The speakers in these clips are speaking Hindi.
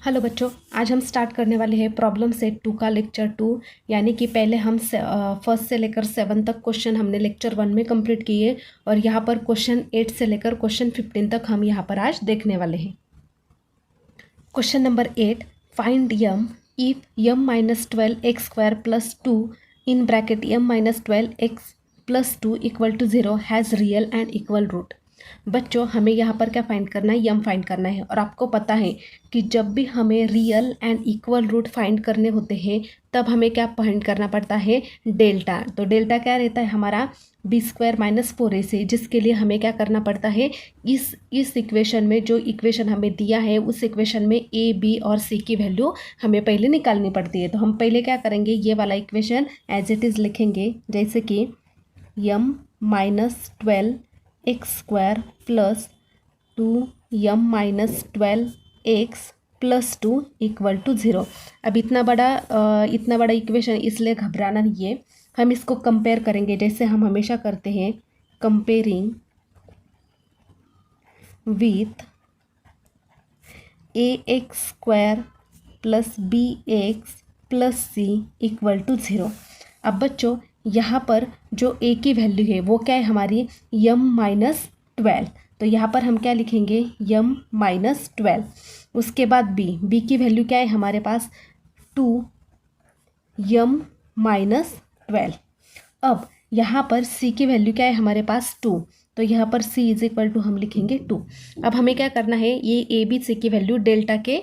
हेलो बच्चों, आज हम स्टार्ट करने वाले हैं प्रॉब्लम सेट 2 का लेक्चर 2। यानी कि पहले हम फर्स्ट से लेकर 7 तक क्वेश्चन हमने लेक्चर 1 में कंप्लीट किए और यहाँ पर क्वेश्चन 8 से लेकर क्वेश्चन 15 तक हम यहाँ पर आज देखने वाले हैं। Question number 8, find m if m minus 12x square plus 2 in bracket m minus 12x plus 2 equal to 0 has real and equal root. बच्चों, हमें यहाँ पर क्या फाइंड करना है? यम फाइंड करना है। और आपको पता है कि जब भी हमें real and equal root find करने होते हैं तब हमें क्या फाइंड करना पड़ता है? डेल्टा। तो डेल्टा क्या रहता है हमारा? बी स्क्वायर माइनस 4ac, जिसके लिए हमें क्या करना पड़ता है? इस इक्वेशन में जो इक्वेशन हमें दिया है उस इक्वेशन में ए बी और सी की वैल्यू हमें पहले निकालनी पड़ती है। तो हम पहले क्या करेंगे? ये वाला इक्वेशन एज इट इज़ लिखेंगे, जैसे कि M minus 12x square plus 2m minus 12x plus 2 equal to 0। अब इतना बड़ा इक्वेशन इसलिए घबराना नहीं है। हम इसको कंपेयर करेंगे जैसे हम हमेशा करते हैं, comparing with ax square plus bx plus c equal to 0। अब बच्चों, यहाँ पर जो a की वैल्यू है वो क्या है हमारी? यम माइनस 12। तो यहाँ पर हम क्या लिखेंगे? यम माइनस 12। उसके बाद b की वैल्यू क्या है हमारे पास? 2 यम माइनस 12। अब यहाँ पर c की वैल्यू क्या है हमारे पास? 2। तो यहाँ पर c इज इक्वल टू हम लिखेंगे 2। अब हमें क्या करना है? ये ए बी सी की वैल्यू डेल्टा के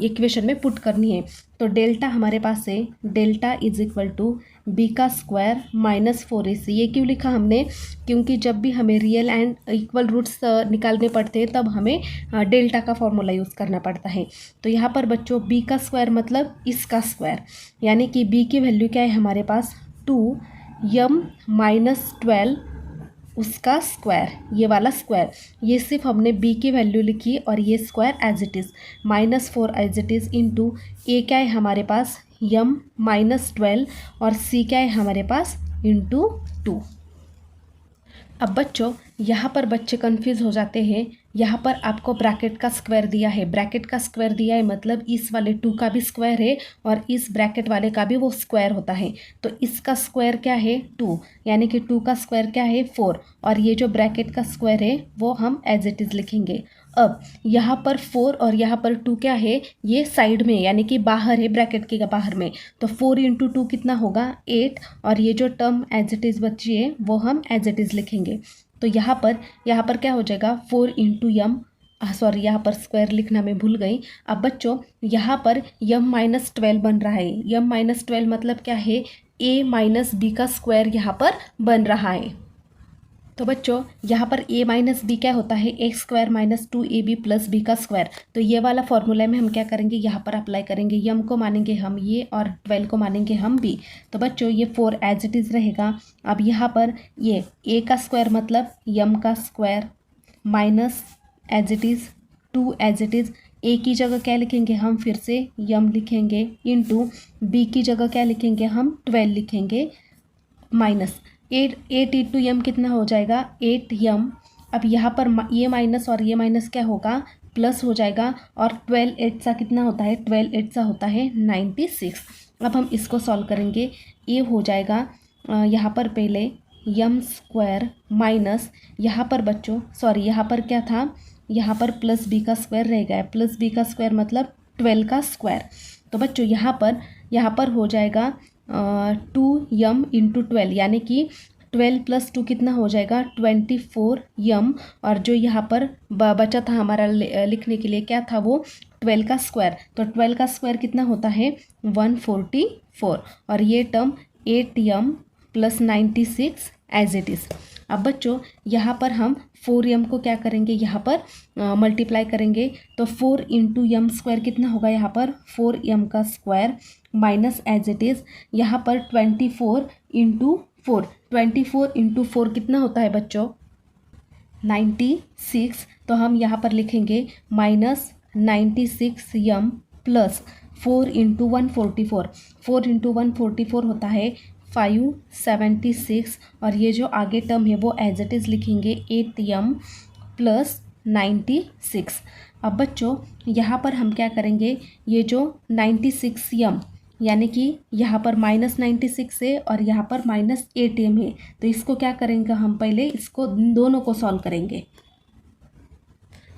इक्वेशन में पुट करनी है। तो डेल्टा हमारे पास है, delta is equal to B का स्क्वायर माइनस 4ac। ये क्यों लिखा हमने? क्योंकि जब भी हमें रियल एंड इक्वल रूट्स निकालने पड़ते हैं तब हमें डेल्टा का फॉर्मूला यूज़ करना पड़ता है। तो यहाँ पर बच्चों बी का स्क्वायर मतलब इसका स्क्वायर, यानी कि बी की वैल्यू क्या है हमारे पास? 2 यम माइनस 12 उसका स्क्वायर, ये वाला स्क्वायर। ये सिर्फ हमने b की वैल्यू लिखी और ये square as it is minus 4 as it is into A क्या है हमारे पास? यम माइनस 12 और c क्या है हमारे पास? इंटू 2। अब बच्चों, यहाँ पर बच्चे कंफ्यूज हो जाते हैं। यहाँ पर आपको ब्रैकेट का स्क्वायर दिया है, ब्रैकेट का स्क्वायर दिया है मतलब इस वाले 2 का भी स्क्वायर है और इस ब्रैकेट वाले का भी वो स्क्वायर होता है। तो इसका स्क्वायर क्या है? 2, यानी कि 2 का स्क्वायर क्या है? 4। और ये जो ब्रैकेट का स्क्वायर है वो हम एज इट इज़ लिखेंगे। अब यहाँ पर 4 और यहाँ पर 2 क्या है? ये साइड में यानी कि बाहर है, ब्रैकेट के बाहर में। तो 4 इंटू 2 कितना होगा? 8। और ये जो टर्म एज इट इज़ बची है वो हम एज इट इज़ लिखेंगे। तो यहाँ पर क्या हो जाएगा? 4 इंटू यम, सॉरी यहाँ पर स्क्वायर लिखना मैं भूल गई। अब बच्चों, यहाँ पर यम माइनस 12 बन रहा है। यम माइनस 12 मतलब क्या है? a माइनस बी का स्क्वायर यहाँ पर बन रहा है। तो बच्चों, यहाँ पर a माइनस बी क्या होता है? X square minus 2ab plus B का स्क्वायर। तो ये वाला फॉर्मूला में हम क्या करेंगे? यहाँ पर अप्लाई करेंगे। यम को मानेंगे हम ये और 12 को मानेंगे हम b। तो बच्चों, ये 4 एज इट इज़ रहेगा। अब यहाँ पर ये a का स्क्वायर मतलब यम का square minus as it is 2 as it is a की जगह क्या लिखेंगे हम? फिर से यम लिखेंगे इंटू b की जगह क्या लिखेंगे हम? 12 लिखेंगे माइनस 8 इंटू यम कितना हो जाएगा? 8 यम। अब यहाँ पर ये माइनस और ये माइनस क्या होगा? प्लस हो जाएगा। और 12 8 सा कितना होता है? 12 8 सा होता है 96। अब हम इसको सॉल्व करेंगे। ये हो जाएगा यहाँ पर पहले यम स्क्वायर माइनस, यहाँ पर बच्चों सॉरी यहाँ पर क्या था? यहाँ पर प्लस बी का स्क्वायर रह गया। प्लस बी का स्क्वायर मतलब 12 का स्क्वायर। तो बच्चों यहाँ पर हो जाएगा 2 यम इंटू 12, यानी कि 12 प्लस 2 कितना हो जाएगा? 24 यम। और जो यहाँ पर बचा था हमारा लिखने के लिए क्या था? वो 12 का स्क्वायर। तो 12 का स्क्वायर कितना होता है? 144। और ये term 8 m plus 96 as it is. अब बच्चों, यहाँ पर हम 4 यम को क्या करेंगे? यहाँ पर मल्टीप्लाई करेंगे। तो 4 इंटू यम स्क्वायर कितना होगा? यहाँ पर 4 यम का square minus as it is यहाँ पर 24 इंटू 4। 24 इंटू 4 कितना होता है बच्चों? 96। तो हम यहाँ पर लिखेंगे माइनस 96 यम प्लस 4 इंटू 144। 4 इंटू 144 होता है 576। और ये जो आगे टर्म है वो एज इट इज़ लिखेंगे 8 यम प्लस 96। अब बच्चों, यहाँ पर हम क्या करेंगे, ये जो 96m यानी कि यहाँ पर -96 है और यहाँ पर -8m है, तो इसको क्या करेंगे हम, पहले इसको दोनों को सॉल्व करेंगे।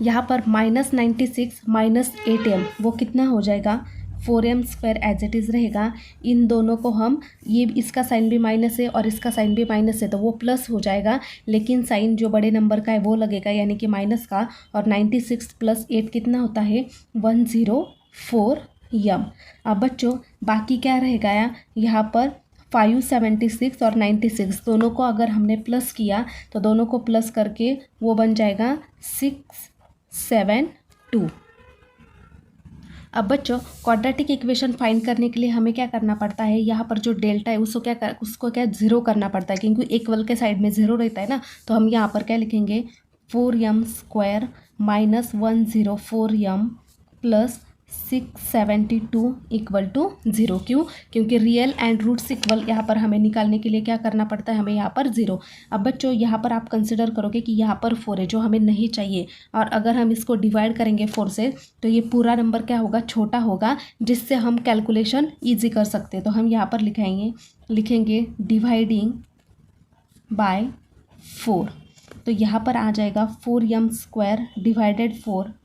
यहाँ पर -96 -8m वो कितना हो जाएगा, 4m² एज इट इज़ रहेगा। इन दोनों को हम, ये इसका साइन भी माइनस है और इसका साइन भी माइनस है, तो वो प्लस हो जाएगा, लेकिन साइन जो बड़े नंबर का है वो लगेगा, यानी कि माइनस का। और 96 + 8 कितना होता है, 104m। अब बच्चों बाकी क्या रहेगा, यहाँ पर 576 और 96 दोनों को अगर हमने प्लस किया तो दोनों को प्लस करके वो बन जाएगा 672। अब बच्चों क्वाड्रेटिक इक्वेशन फाइंड करने के लिए हमें क्या करना पड़ता है, यहाँ पर जो डेल्टा है उसको क्या ज़ीरो करना पड़ता है, क्योंकि इक्वल के साइड में ज़ीरो रहता है ना। तो हम यहाँ पर क्या लिखेंगे, 4m² - 104m + 672 = 0। क्यों, क्योंकि रियल एंड रूट्स इक्वल यहाँ पर हमें निकालने के लिए क्या करना पड़ता है, हमें यहाँ पर 0। अब बच्चों यहाँ पर आप कंसिडर करोगे कि यहाँ पर 4 है जो हमें नहीं चाहिए, और अगर हम इसको डिवाइड करेंगे 4 से तो ये पूरा नंबर क्या होगा, छोटा होगा, जिससे हम कैलकुलेशन ईजी कर सकते हैं। तो हम यहाँ पर लिखेंगे डिवाइडिंग बाय 4। तो यहाँ पर आ जाएगा 4m² / 4 -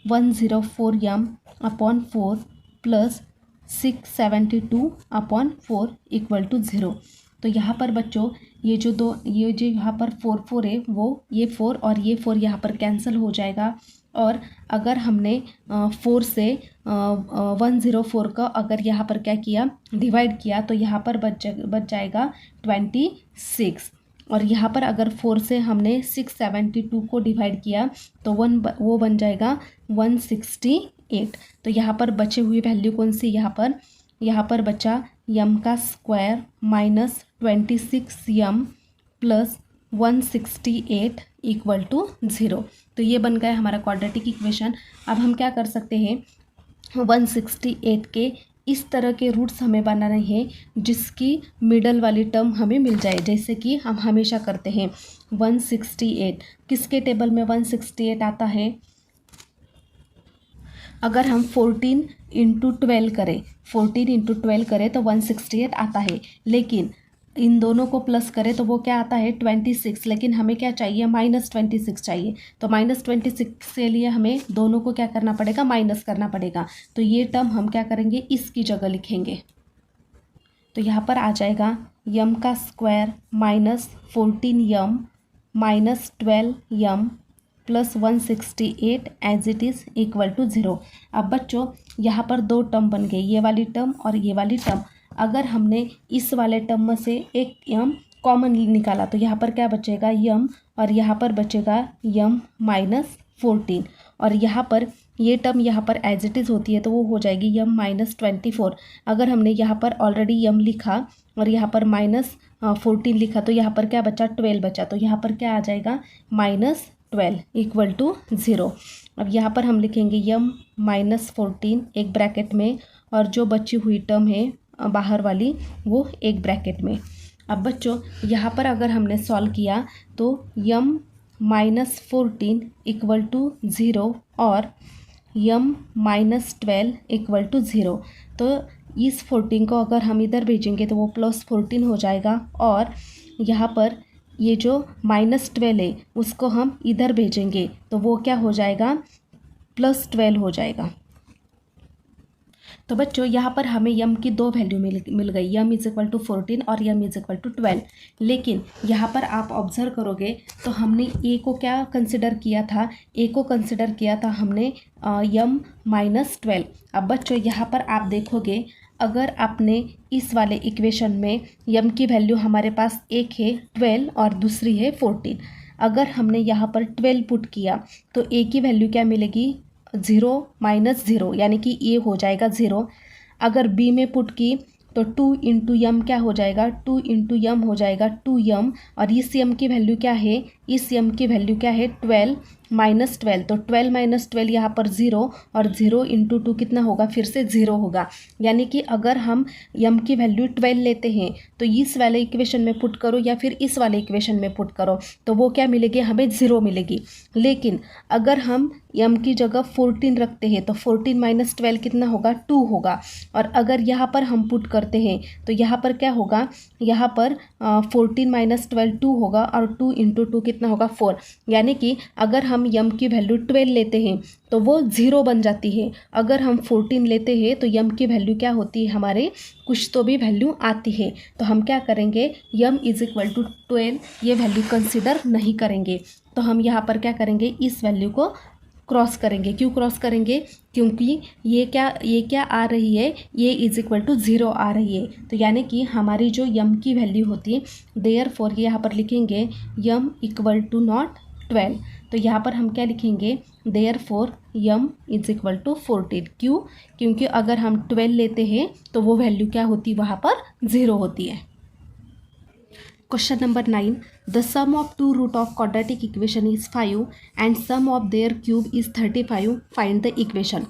104m/4 + 672/4 = 0। तो यहाँ पर बच्चों ये जो यहाँ पर 4 है, वो ये 4 और ये 4 यहाँ पर कैंसिल हो जाएगा। और अगर हमने 4 से 104 का अगर यहाँ पर क्या किया, डिवाइड किया, तो यहाँ पर बच जाएगा 26। और यहाँ पर अगर 4 से हमने 672 को डिवाइड किया तो वो बन जाएगा 168। तो यहाँ पर बचे हुई वैल्यू कौन सी, यहाँ पर बचा m² - 26m + 168 = 0। तो ये बन गया हमारा क्वाड्रेटिक इक्वेशन। अब हम क्या कर सकते हैं, 168 के इस तरह के रूट्स हमें बनाने हैं जिसकी मिडल वाली टर्म हमें मिल जाए, जैसे कि हम हमेशा करते हैं। 168 किसके टेबल में 168 आता है, अगर हम 14 × 12 करें, 14 × 12 करें तो 168 आता है, लेकिन इन दोनों को प्लस करें तो वो क्या आता है, 26। लेकिन हमें क्या चाहिए, -26 चाहिए। तो -26 के लिए हमें दोनों को क्या करना पड़ेगा, माइनस करना पड़ेगा। तो ये टर्म हम क्या करेंगे, इसकी जगह लिखेंगे। तो यहाँ पर आ जाएगा m² - 14m - 12m + 168 as it is = 0। अब बच्चों यहाँ पर दो टर्म बन गई, ये वाली टर्म और ये वाली टर्म। अगर हमने इस वाले टर्म में से एक m कॉमन निकाला तो यहाँ पर क्या बचेगा, m, और यहाँ पर बचेगा m - 14। और यहाँ पर ये टर्म यहाँ पर एज इट इज़ होती है तो वो हो जाएगी m - 24। अगर हमने यहाँ पर ऑलरेडी m लिखा और यहाँ पर -14 लिखा तो यहाँ पर क्या बचा, 12 बचा। तो यहाँ पर क्या आ जाएगा, -12 = 0। अब यहाँ पर हम लिखेंगे m - 14 एक ब्रैकेट में, और जो बची हुई टर्म है बाहर वाली वो एक ब्रैकेट में। अब बच्चों यहाँ पर अगर हमने सॉल्व किया तो m - 14 = 0 और m - 12 = 0। तो इस 14 को अगर हम इधर भेजेंगे तो वो +14 हो जाएगा, और यहाँ पर ये जो -12 है उसको हम इधर भेजेंगे तो वो क्या हो जाएगा, +12 हो जाएगा। तो बच्चों यहाँ पर हमें m की दो वैल्यू मिल गई, m = 14 और m = 12। लेकिन यहाँ पर आप ऑब्जर्व करोगे तो हमने a को क्या कंसिडर किया था, हमने m - 12। अब बच्चों यहाँ पर आप देखोगे, अगर आपने इस वाले इक्वेशन में m की वैल्यू हमारे पास एक है 12 और दूसरी है 14। अगर हमने यहाँ पर 12 पुट किया तो a की वैल्यू क्या मिलेगी, 0 - 0, यानी कि ये हो जाएगा 0। अगर b में पुट की तो 2 × m क्या हो जाएगा, 2 × m हो जाएगा 2m, और इस m की वैल्यू क्या है, 12, -12, तो 12 - 12 यहाँ पर 0 और 0 × 2 कितना होगा, फिर से 0 होगा। यानी कि अगर हम यम की वैल्यू 12 लेते हैं तो इस वाले इक्वेशन में पुट करो या फिर इस वाले इक्वेशन में पुट करो तो वो क्या मिलेगी, हमें 0 मिलेगी। लेकिन अगर हम यम की जगह 14 रखते हैं तो 14 - 12 कितना होगा, 2 होगा। और अगर यहाँ पर हम पुट करते हैं तो यहाँ पर क्या होगा, यहाँ पर 14 - 12 2 होगा और 2 × 2 कितना होगा, 4। यानी कि अगर हम यम की वैल्यू 12 लेते हैं तो वो 0 बन जाती है। अगर हम 14 लेते हैं तो यम की वैल्यू क्या होती है, हमारे कुछ तो भी वैल्यू आती है। तो हम क्या करेंगे, यम = 12 ये वैल्यू कंसिडर नहीं करेंगे। तो हम यहाँ पर क्या करेंगे, इस वैल्यू को क्रॉस करेंगे। क्यों क्रॉस करेंगे, क्योंकि ये क्या आ रही है, ये = 0 आ रही है। तो यानी कि हमारी जो यम की वैल्यू होती है, देयरफॉर यहाँ पर लिखेंगे यम = नॉट 12। तो यहाँ पर हम क्या लिखेंगे, देयरफॉर यम = 14। क्यों, क्योंकि अगर हम 12 लेते हैं तो वो वैल्यू क्या होती, वहाँ पर 0 होती है। Question number 9. The sum of two root of quadratic equation is 5 and sum of their cube is 35. Find the equation.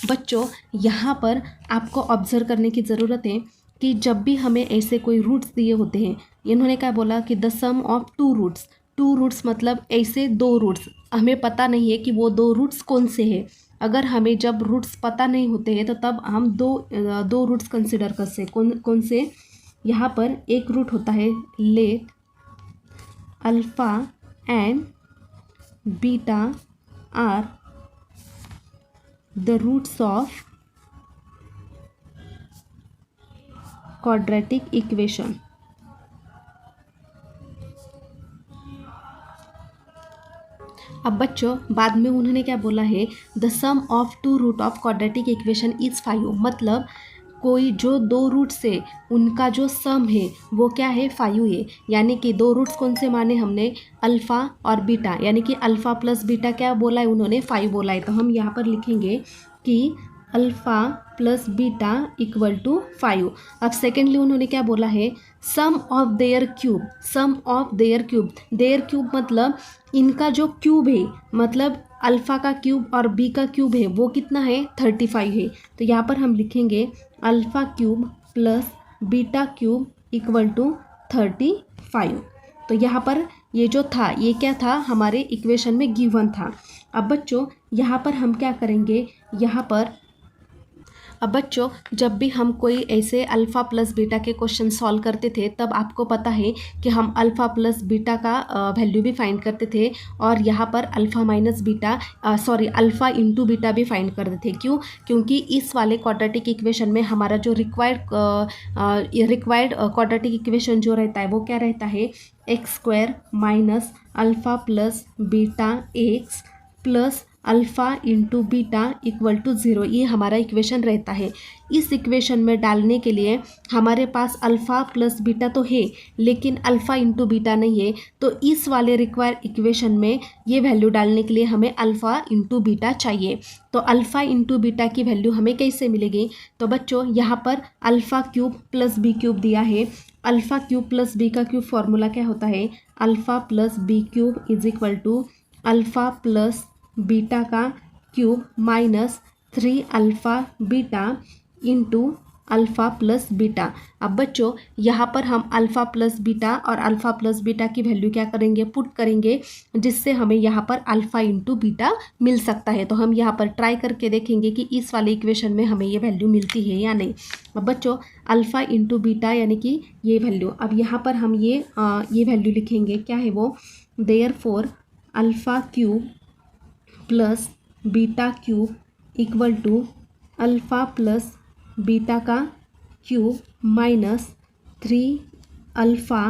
बच्चों यहाँ पर आपको ऑब्जर्व करने की ज़रूरत है कि जब भी हमें ऐसे कोई रूट्स दिए होते हैं, इन्होंने क्या बोला कि the sum of two roots मतलब ऐसे 2 रूट्स, हमें पता नहीं है कि वो 2 रूट्स कौन से हैं। अगर हमें जब रूट्स पता नहीं होते हैं तो तब हम दो रूट्स कंसिडर कर सकते। कौन से, यहाँ पर एक रूट होता है let alpha and beta are the roots of quadratic equation. अब बच्चों बाद में उन्होंने क्या बोला है, the sum of two root of quadratic equation is 5। मतलब कोई जो 2 रूट से उनका जो सम है वो क्या है, 5 है। यानी कि 2 रूट्स कौन से माने हमने, अल्फ़ा और बीटा, यानी कि अल्फ़ा प्लस बीटा क्या बोला है उन्होंने, 5 बोला है। तो हम यहाँ पर लिखेंगे कि अल्फ़ा प्लस बीटा = 5। अब सेकेंडली उन्होंने क्या बोला है, sum of their cube. Their cube मतलब इनका जो क्यूब है, मतलब अल्फ़ा का क्यूब और बी का क्यूब है वो कितना है, 35 है। तो यहाँ पर हम लिखेंगे alpha cube plus beta cube = 35। तो यहाँ पर ये जो था, ये क्या था, हमारे इक्वेशन में गिवन था। अब बच्चों यहाँ पर हम क्या करेंगे, अब बच्चों जब भी हम कोई ऐसे अल्फ़ा प्लस बीटा के क्वेश्चन सॉल्व करते थे तब आपको पता है कि हम अल्फ़ा प्लस बीटा का वैल्यू भी फाइंड करते थे और यहाँ पर अल्फ़ा × बीटा भी फाइंड करते थे। क्यों, क्योंकि इस वाले क्वाड्रेटिक इक्वेशन में हमारा जो रिक्वायर्ड क्वाड्रेटिक इक्वेशन जो रहता है वो क्या रहता है, x² minus alpha plus beta x plus alpha × beta = 0। ये हमारा इक्वेशन रहता है। इस इक्वेशन में डालने के लिए हमारे पास अल्फ़ा प्लस बीटा तो है लेकिन अल्फ़ा × बीटा नहीं है। तो इस वाले रिक्वायर्ड इक्वेशन में ये वैल्यू डालने के लिए हमें अल्फ़ा × बीटा चाहिए। तो अल्फ़ा × बीटा की वैल्यू हमें कैसे मिलेगी, तो बच्चों यहाँ पर alpha cube plus B cube दिया है। अल्फ़ा क्यूब प्लस बी का क्यूब फॉर्मूला क्या होता है, alpha plus B cube = alpha plus beta का cube minus 3 alpha beta into alpha plus beta. अब बच्चों यहाँ पर हम अल्फ़ा प्लस बीटा और अल्फ़ा प्लस बीटा की वैल्यू क्या करेंगे, पुट करेंगे, जिससे हमें यहाँ पर अल्फ़ा × बीटा मिल सकता है। तो हम यहाँ पर ट्राई करके देखेंगे कि इस वाले इक्वेशन में हमें ये वैल्यू मिलती है या नहीं। अब बच्चों अल्फ़ा × बीटा यानी कि ये वैल्यू, अब यहाँ पर हम ये वैल्यू लिखेंगे, क्या है वो, therefore alpha cube plus beta cube = alpha plus beta का cube minus 3 alpha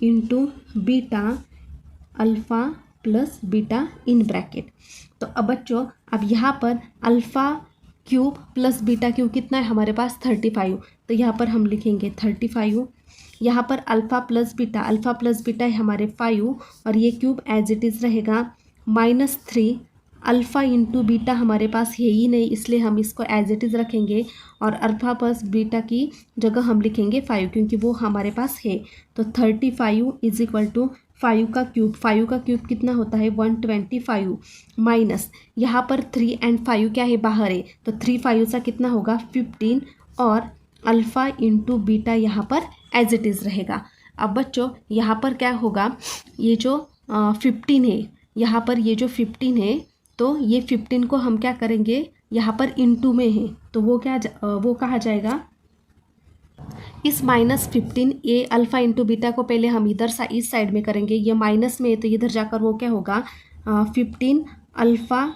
× beta alpha plus beta in bracket. तो अब बच्चों अब यहाँ पर alpha cube plus beta cube कितना है हमारे पास, 35। तो यहाँ पर हम लिखेंगे 35। यहाँ पर अल्फ़ा प्लस बीटा है हमारे 5 और ये क्यूब एज इट इज़ रहेगा, माइनस 3 अल्फ़ा × बीटा हमारे पास है ही नहीं इसलिए हम इसको एज इट इज़ रखेंगे और अल्फ़ा प्लस बीटा की जगह हम लिखेंगे 5 क्योंकि वो हमारे पास है। तो 35 = फाइव का क्यूब कितना होता है 125 माइनस यहाँ पर 3 एंड 5 क्या है बाहर है तो 3 5 सा कितना होगा 15 और अल्फ़ा इंटू बीटा यहाँ पर एज इट इज़ रहेगा। अब बच्चों यहाँ पर क्या होगा ये जो 15 है यहाँ पर ये जो 15 है तो ये 15 को हम क्या करेंगे यहाँ पर इंटू में है तो वो कहा जाएगा इस -15 ये अल्फ़ा इंटू बीटा को पहले हम इस साइड में करेंगे, ये माइनस में है तो इधर जाकर वो क्या होगा 15 अल्फ़ा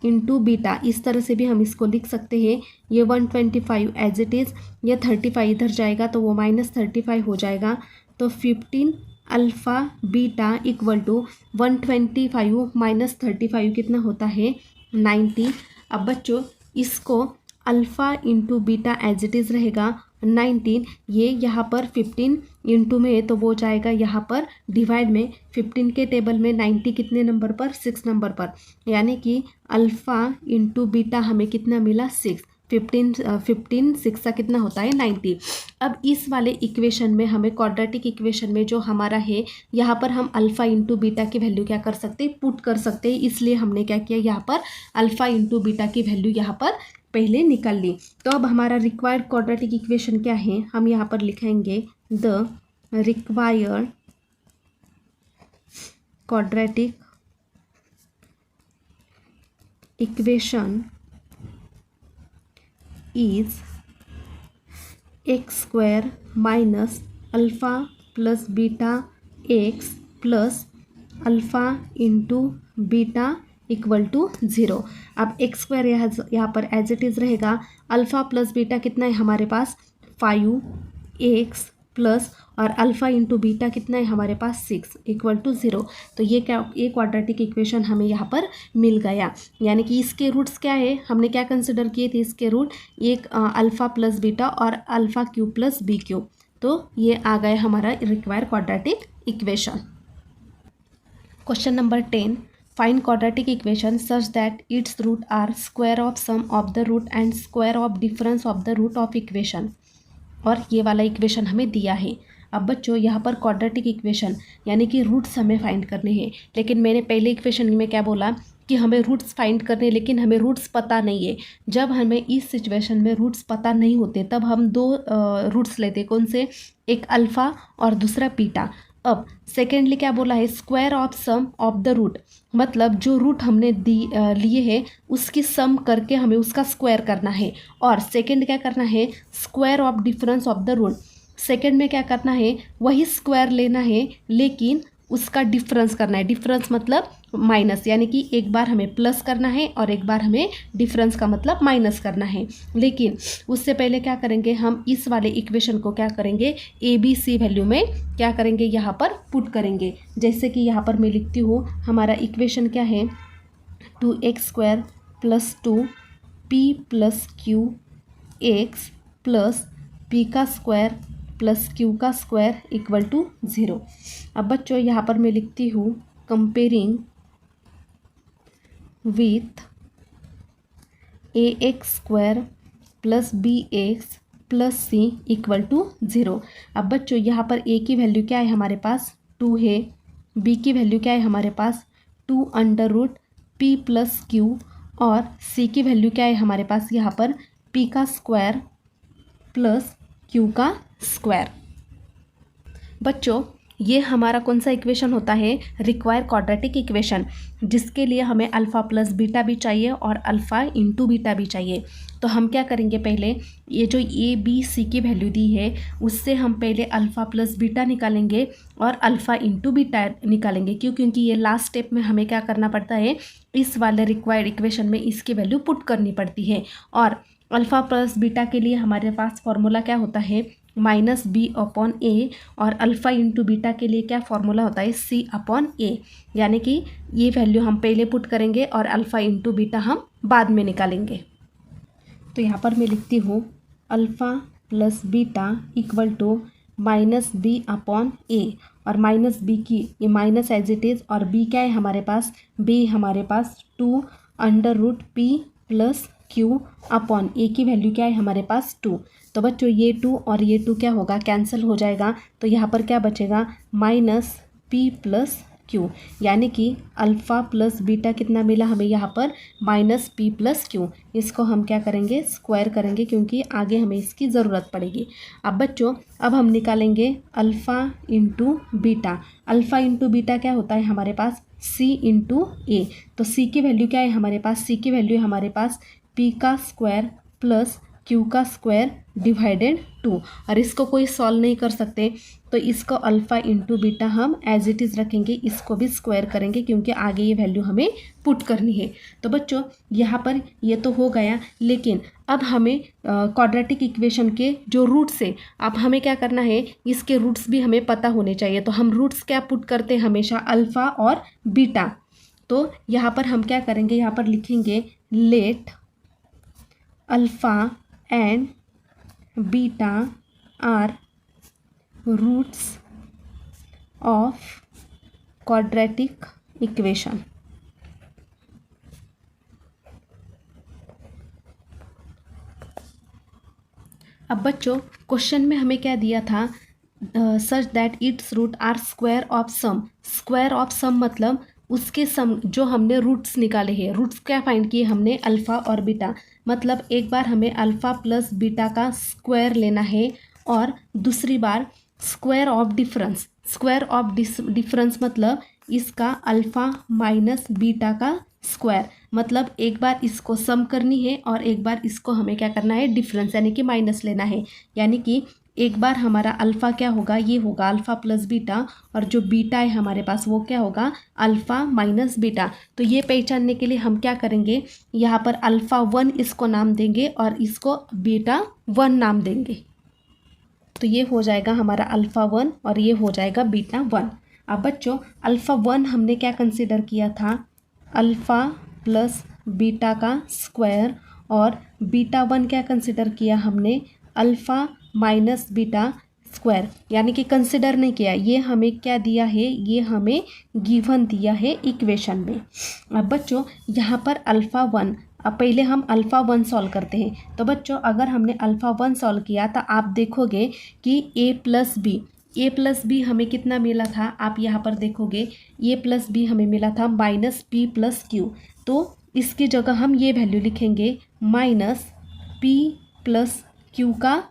इंटू बीटा, इस तरह से भी हम इसको लिख सकते हैं। ये 125 एज इट इज़, ये 35 इधर जाएगा तो वो -35 हो जाएगा। तो 15 alpha beta equal to 125 minus 35 कितना होता है 90। अब बच्चों इसको alpha into beta as it is रहेगा 19, ये यहाँ पर 15 इंटू में है तो वो जाएगा यहाँ पर डिवाइड में 15 के टेबल में 90 कितने नंबर पर 6 नंबर पर, यानी कि अल्फ़ा इंटू बीटा हमें कितना मिला 6। 15 6 का कितना होता है 90। अब इस वाले इक्वेशन में हमें क्वाड्रेटिक इक्वेशन में जो हमारा है यहाँ पर हम अल्फ़ा इंटू बीटा की वैल्यू क्या कर सकते हैं पुट कर सकते हैं, इसलिए हमने क्या किया यहाँ पर अल्फ़ा इंटू बीटा की वैल्यू यहाँ पर पहले निकाल ली। तो अब हमारा रिक्वायर्ड क्वाड्रेटिक इक्वेशन क्या है, हम यहाँ पर लिखेंगे the required quadratic equation is X square minus alpha plus beta X plus alpha into beta equal to 0। अब एक्स स्क्वायर यहाँ पर एज इट इज़ रहेगा, अल्फ़ा प्लस बीटा कितना है हमारे पास 5x प्लस और अल्फ़ा इंटू बीटा कितना है हमारे पास 6 इक्वल टू 0। तो ये क्वाड्रेटिक इक्वेशन हमें यहाँ पर मिल गया, यानी कि इसके रूट्स क्या है हमने क्या कंसिडर किए थे, इसके रूट एक अल्फ़ा प्लस बीटा और alpha cube plus B cube. तो ये आ गया हमारा required quadratic equation. Question number 10, find quadratic equation such that its root are square of sum of the root and square of difference of the root of equation. और ये वाला इक्वेशन हमें दिया है। अब बच्चों यहाँ पर क्वाड्रेटिक इक्वेशन यानी कि रूट्स हमें फाइंड करने हैं, लेकिन मैंने पहले इक्वेशन में क्या बोला कि हमें रूट्स फाइंड करने, लेकिन हमें रूट्स पता नहीं है। जब हमें इस सिचुएशन में रूट्स पता नहीं होते तब हम दो रूट्स लेते, कौन से, एक अल्फ़ा और दूसरा बीटा। अब सेकेंडली क्या बोला है, square of sum of the root, मतलब जो रूट हमने लिए है उसकी सम करके हमें उसका स्क्वायर करना है। और सेकेंड क्या करना है, square of difference of the root. Second में क्या करना है, वही स्क्वायर लेना है लेकिन उसका डिफरेंस करना है। डिफरेंस मतलब माइनस, यानी कि एक बार हमें प्लस करना है और एक बार हमें डिफरेंस का मतलब माइनस करना है। लेकिन उससे पहले क्या करेंगे, हम इस वाले इक्वेशन को क्या करेंगे, ए बी सी वैल्यू में क्या करेंगे, यहाँ पर पुट करेंगे। जैसे कि यहाँ पर मैं लिखती हूँ, हमारा इक्वेशन क्या है, 2x² plus 2p plus Q X plus p का स्क्वायर प्लस q का स्क्वायर इक्वल टू 0। अब बच्चों यहाँ पर मैं लिखती हूँ comparing with ax² plus bx plus c equal to 0। अब बच्चों यहाँ पर a की वैल्यू क्या है हमारे पास 2 है, b की वैल्यू क्या है हमारे पास 2√p प्लस q और c की वैल्यू क्या है हमारे पास यहाँ पर p का स्क्वायर प्लस q का स्क्वायर। बच्चों ये हमारा कौन सा इक्वेशन होता है, रिक्वायर क्वाड्रेटिक इक्वेशन, जिसके लिए हमें अल्फ़ा प्लस बीटा भी चाहिए और अल्फ़ा इंटू बीटा भी चाहिए। तो हम क्या करेंगे, पहले ये जो ए बी सी की वैल्यू दी है उससे हम पहले अल्फ़ा प्लस बीटा निकालेंगे और अल्फ़ा इंटू बीटा निकालेंगे। क्योंकि ये लास्ट स्टेप में हमें क्या करना पड़ता है, इस वाले रिक्वायर्ड इक्वेशन में इसकी वैल्यू पुट करनी पड़ती है। और अल्फ़ा प्लस बीटा के लिए हमारे पास फॉर्मूला क्या होता है, -b/a, और अल्फ़ा इंटू बीटा के लिए क्या फॉर्मूला होता है, c/a। यानी कि ये वैल्यू हम पहले पुट करेंगे और अल्फ़ा इंटू बीटा हम बाद में निकालेंगे। तो यहाँ पर मैं लिखती हूँ alpha plus beta equal to -b/a, और -b की ये माइनस एज इट इज़, और b क्या है हमारे पास, b हमारे पास 2√p plus q upon a की वैल्यू क्या है हमारे पास 2। तो बच्चों ये 2 और ये 2 क्या होगा, कैंसिल हो जाएगा। तो यहाँ पर क्या बचेगा, पी प्लस क्यू, यानी कि अल्फ़ा प्लस बीटा कितना मिला हमें यहाँ पर माइनस पी प्लस क्यू। इसको हम क्या करेंगे, स्क्वायर करेंगे, क्योंकि आगे हमें इसकी ज़रूरत पड़ेगी। अब बच्चों अब हम निकालेंगे alpha into beta. Alpha into beta क्या होता है हमारे पास, सी इंटू ए। तो सी की वैल्यू क्या है हमारे पास, सी की वैल्यू है हमारे पास पी का स्क्वायर प्लस क्यू का स्क्वायर डिवाइडेड 2। और इसको कोई सॉल्व नहीं कर सकते, तो इसको अल्फ़ा इंटू बीटा हम एज इट इज़ रखेंगे, इसको भी स्क्वायर करेंगे क्योंकि आगे ये वैल्यू हमें पुट करनी है। तो बच्चों यहाँ पर ये तो हो गया, लेकिन अब हमें क्वाड्रेटिक इक्वेशन के जो रूट्स है, अब हमें क्या करना है, इसके रूट्स भी हमें पता होने चाहिए। तो हम रूट्स क्या पुट करते हैं हमेशा, अल्फ़ा और बीटा। तो यहाँ पर हम क्या करेंगे, यहाँ पर लिखेंगे let alpha and beta are roots of quadratic equation. अब बच्चों क्वेश्चन में हमें क्या दिया था, such that its root are square of sum. Square of sum मतलब उसके सम, जो हमने रूट्स निकाले हैं, रूट्स क्या फाइंड किए हमने, अल्फ़ा और बीटा। मतलब एक बार हमें अल्फ़ा प्लस बीटा का स्क्वायर लेना है और दूसरी बार square of difference. Square of difference मतलब इसका अल्फ़ा माइनस बीटा का स्क्वायर। मतलब एक बार इसको सम करनी है और एक बार इसको हमें क्या करना है, डिफरेंस यानी कि माइनस लेना है। यानी कि एक बार हमारा अल्फ़ा क्या होगा, ये होगा अल्फ़ा प्लस बीटा, और जो बीटा है हमारे पास वो क्या होगा, अल्फ़ा माइनस बीटा। तो ये पहचानने के लिए हम क्या करेंगे, यहाँ पर अल्फ़ा 1 इसको नाम देंगे और इसको बीटा 1 नाम देंगे। तो ये हो जाएगा हमारा अल्फ़ा 1 और ये हो जाएगा बीटा 1। अब बच्चों अल्फ़ा 1 हमने क्या कंसिडर किया था, अल्फ़ा प्लस बीटा का स्क्वायर, और बीटा 1 क्या कंसिडर किया हमने, अल्फ़ा माइनस बीटा स्क्वायर। यानी कि कंसिडर नहीं किया, ये हमें क्या दिया है, ये हमें गिवन दिया है इक्वेशन में। अब बच्चों यहाँ पर अल्फ़ा 1, अब पहले हम अल्फ़ा 1 सॉल्व करते हैं। तो बच्चों अगर हमने अल्फ़ा 1 सॉल्व किया तो आप देखोगे कि ए प्लस बी हमें कितना मिला था, आप यहाँ पर देखोगे ए प्लस बी हमें मिला था माइनस पी प्लस क्यू। तो इसकी जगह हम ये वैल्यू लिखेंगे माइनस पी प्लस क्यू का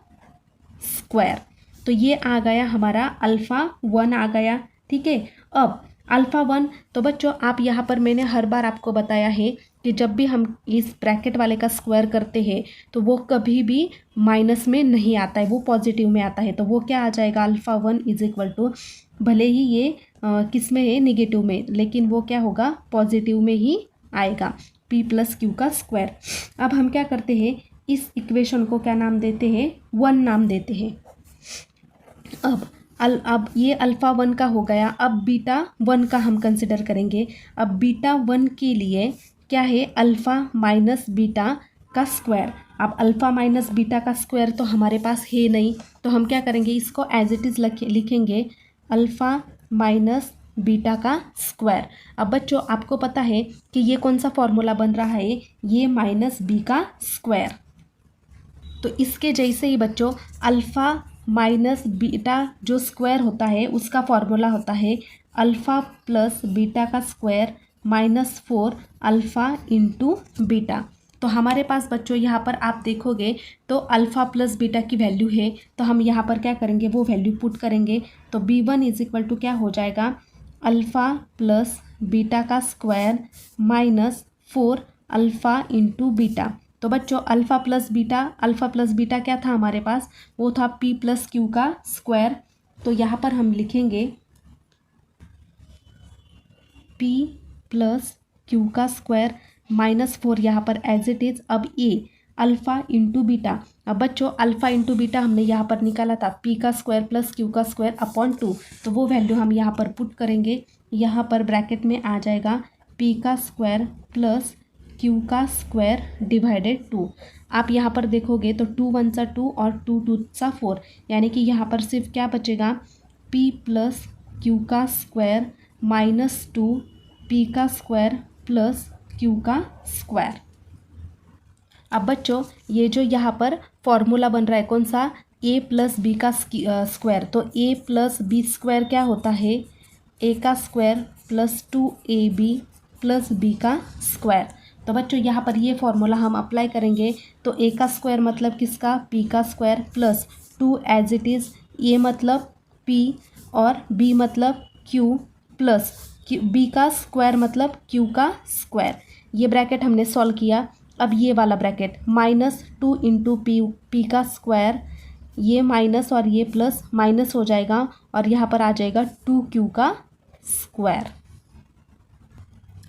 स्क्वायर। तो ये आ गया हमारा अल्फ़ा 1 आ गया, ठीक है। अब अल्फ़ा 1, तो बच्चों आप यहाँ पर मैंने हर बार आपको बताया है कि जब भी हम इस ब्रैकेट वाले का स्क्वायर करते हैं तो वो कभी भी माइनस में नहीं आता है, वो पॉजिटिव में आता है। तो वो क्या आ जाएगा, अल्फ़ा 1 इज इक्वल टू, भले ही ये किस में है, निगेटिव में, लेकिन वो क्या होगा, पॉजिटिव में ही आएगा, पी प्लस क्यू का स्क्वायर। अब हम क्या करते हैं, इस इक्वेशन को क्या नाम देते हैं, 1 नाम देते हैं। अब ये अल्फ़ा 1 का हो गया, अब बीटा 1 का हम कंसिडर करेंगे। अब बीटा 1 के लिए क्या है, अल्फ़ा माइनस बीटा का स्क्वायर। अब अल्फ़ा माइनस बीटा का स्क्वायर तो हमारे पास है नहीं, तो हम क्या करेंगे, इसको एज इट इज़ लिखेंगे अल्फ़ा माइनस बीटा का स्क्वायर। अब बच्चों आपको पता है कि ये कौन सा फॉर्मूला बन रहा है, ये माइनस बी का स्क्वायर। तो इसके जैसे ही बच्चों अल्फ़ा माइनस बीटा जो स्क्वायर होता है उसका फॉर्मूला होता है अल्फ़ा प्लस बीटा का square minus 4 alpha into beta. तो हमारे पास बच्चों यहाँ पर आप देखोगे तो अल्फ़ा प्लस बीटा की वैल्यू है, तो हम यहाँ पर क्या करेंगे, वो वैल्यू पुट करेंगे। तो b1 इज इक्वल टू क्या हो जाएगा, अल्फ़ा प्लस बीटा का square minus 4 alpha into beta. तो बच्चों अल्फ़ा प्लस बीटा क्या था हमारे पास, वो था p प्लस क्यू का स्क्वायर। तो यहाँ पर हम लिखेंगे p प्लस क्यू का स्क्वायर माइनस 4 यहाँ पर एज इट इज़। अब a अल्फ़ा इंटू बीटा, अब बच्चों अल्फ़ा इंटू बीटा हमने यहाँ पर निकाला था p का स्क्वायर प्लस क्यू का स्क्वायर अपॉन 2, तो वो वैल्यू हम यहाँ पर पुट करेंगे। यहाँ पर ब्रैकेट में आ जाएगा p का स्क्वायर प्लस क्यू का स्क्वायर डिवाइडेड 2। आप यहाँ पर देखोगे तो 2 1 सा 2 और 2 2 सा 4, यानी कि यहाँ पर सिर्फ क्या बचेगा, p प्लस क्यू का स्क्वायर माइनस 2 p का स्क्वायर प्लस क्यू का स्क्वायर। अब बच्चों ये जो यहाँ पर फॉर्मूला बन रहा है कौन सा, a प्लस बी का स्क्वायर। तो a प्लस बी स्क्वायर क्या होता है, ए का square plus 2ab plus B का स्क्वायर। तो बच्चों यहाँ पर ये फॉर्मूला हम अप्लाई करेंगे तो ए का स्क्वायर मतलब किसका, पी का square plus 2 as it is A मतलब पी और बी मतलब क्यू प्लस बी का स्क्वायर मतलब क्यू का स्क्वायर। ये ब्रैकेट हमने सॉल्व किया। अब ये वाला ब्रैकेट -2 इंटू पी का स्क्वायर, ये माइनस और ये प्लस माइनस हो जाएगा और यहाँ पर आ जाएगा 2q का स्क्वायर।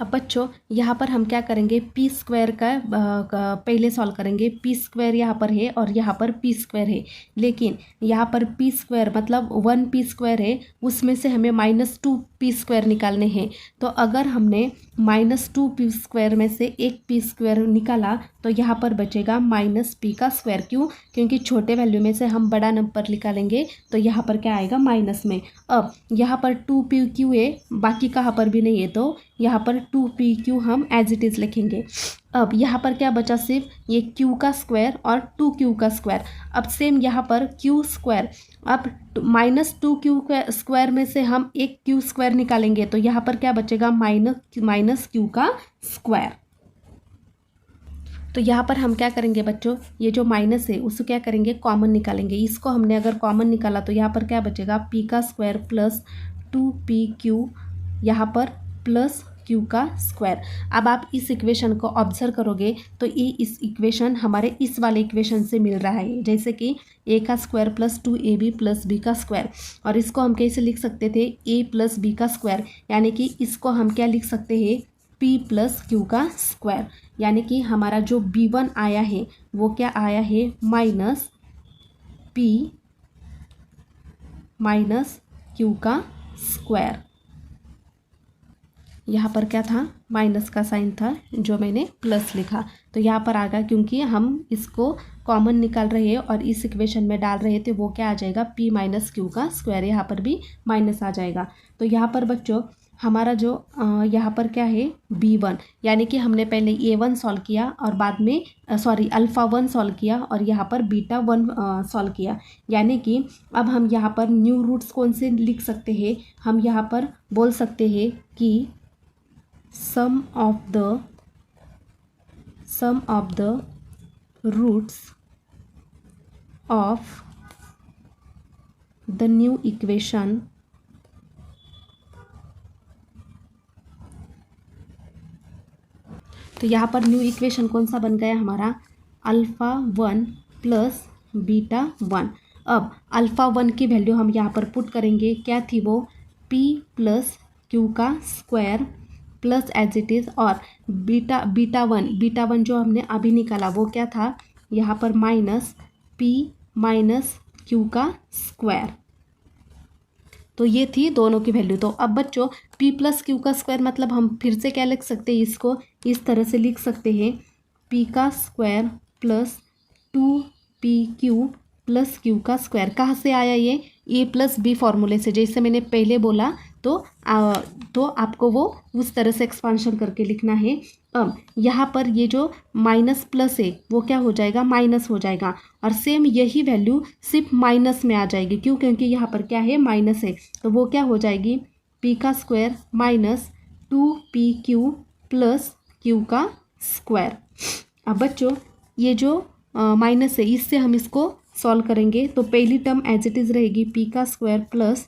अब बच्चों यहाँ पर हम क्या करेंगे, पी स्क्वायर का पहले सॉल्व करेंगे। पी स्क्वायर यहाँ पर है और यहाँ पर पी स्क्वायर है, लेकिन यहाँ पर पी स्क्वायर मतलब 1 पी स्क्वायर है, उसमें से हमें -2 पी स्क्वायर निकालने हैं। तो अगर हमने -2 पी स्क्वायर में से एक पी स्क्वायर निकाला तो यहाँ पर बचेगा -p का स्क्वायर। क्यों, क्योंकि छोटे वैल्यू में से हम बड़ा नंबर निकालेंगे तो यहाँ पर क्या आएगा, माइनस में। अब यहाँ पर 2pq है, बाकी कहाँ पर भी नहीं है, तो यहाँ पर 2pq हम एज इट इज़ लिखेंगे। अब यहाँ पर क्या बचा, सिर्फ ये q का स्क्वायर और 2q का स्क्वायर। अब सेम यहाँ पर q स्क्वायर, अब -2q स्क्वायर में से हम एक q स्क्वायर निकालेंगे तो यहाँ पर क्या बचेगा, माइनस q का स्क्वायर। तो यहाँ पर हम क्या करेंगे बच्चों, ये जो माइनस है उसको क्या करेंगे, कॉमन निकालेंगे। इसको हमने अगर कॉमन निकाला तो यहाँ पर क्या बचेगा, p का स्क्वायर प्लस 2pq, यहाँ पर प्लस q का स्क्वायर। अब आप इस इक्वेशन को ऑब्जर्व करोगे तो ये इस इक्वेशन हमारे इस वाले इक्वेशन से मिल रहा है, जैसे कि a का square plus 2ab plus b का स्क्वायर। और इसको हम कैसे लिख सकते थे, a प्लस b का स्क्वायर, यानी कि इसको हम क्या लिख सकते हैं, p प्लस q का स्क्वायर। यानी कि हमारा जो b1 आया है वो क्या आया है, -p माइनस q का स्क्वायर। यहाँ पर क्या था, माइनस का साइन था जो मैंने प्लस लिखा, तो यहाँ पर आ गया क्योंकि हम इसको कॉमन निकाल रहे हैं और इस इक्वेशन में डाल रहे थे, वो क्या आ जाएगा, p माइनस क्यू का स्क्वायर। यहाँ पर भी माइनस आ जाएगा। तो यहाँ पर बच्चों हमारा जो यहाँ पर क्या है, b1, यानी कि हमने पहले a1 सॉल्व किया और बाद में अल्फ़ा 1 सॉल्व किया और यहाँ पर बीटा 1 सॉल्व किया। यानी कि अब हम यहाँ पर न्यू रूट्स कौन से लिख सकते हैं, हम यहाँ पर बोल सकते हैं कि sum of the roots of the new equation तो यहाँ पर न्यू इक्वेशन कौन सा बन गया हमारा, अल्फ़ा 1 प्लस बीटा 1। अब अल्फ़ा 1 की वैल्यू हम यहाँ पर पुट करेंगे, क्या थी वो, p प्लस q का square plus as it is, और बीटा वन जो हमने अभी निकाला वो क्या था, यहाँ पर -p माइनस q का स्क्वायर। तो ये थी दोनों की वैल्यू। तो अब बच्चों p प्लस क्यू का स्क्वायर मतलब हम फिर से क्या लिख सकते हैं, इसको इस तरह से लिख सकते हैं, p का square plus 2pq plus q का स्क्वायर। कहाँ से आया ये, a प्लस बी फॉर्मूले से, जैसे मैंने पहले बोला। तो आपको वो उस तरह से एक्सपांशन करके लिखना है। अब यहाँ पर ये जो माइनस प्लस है वो क्या हो जाएगा, माइनस हो जाएगा, और सेम यही वैल्यू सिर्फ माइनस में आ जाएगी। क्यों, क्योंकि यहाँ पर क्या है, माइनस है, तो वो क्या हो जाएगी, p का square minus 2pq plus q का स्क्वायर। अब बच्चों ये जो माइनस है इससे हम इसको सॉल्व करेंगे, तो पहली टर्म एज इट इज़ रहेगी, p का square plus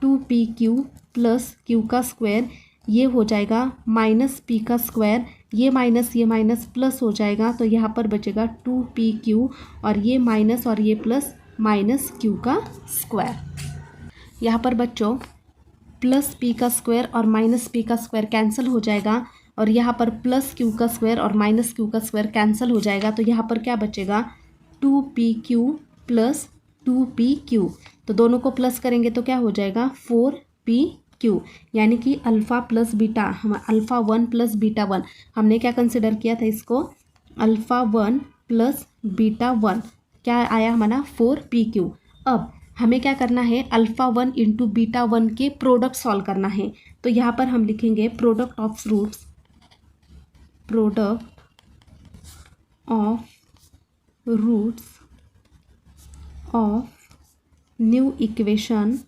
2pq plus q का स्क्वायर, ये हो जाएगा -p का स्क्वायर, ये माइनस प्लस हो जाएगा, तो यहाँ पर बचेगा 2pq, और ये माइनस और ये प्लस माइनस q का स्क्वायर। यहाँ पर बच्चों प्लस p का स्क्वायर और माइनस p का स्क्वायर कैंसिल हो जाएगा, और यहाँ पर प्लस q का स्क्वायर और माइनस q का स्क्वायर कैंसिल हो जाएगा, तो यहाँ पर क्या बचेगा, 2pq प्लस 2pq। तो दोनों को प्लस करेंगे तो क्या हो जाएगा, 4pq। यानी कि अल्फ़ा प्लस बीटा, हम अल्फ़ा 1 प्लस बीटा 1 हमने क्या कंसिडर किया था, इसको अल्फ़ा 1 प्लस बीटा 1, क्या आया हमारा, 4pq। अब हमें क्या करना है, अल्फ़ा 1 इंटू बीटा 1 के प्रोडक्ट सॉल्व करना है। तो यहाँ पर हम लिखेंगे product of roots, of new equation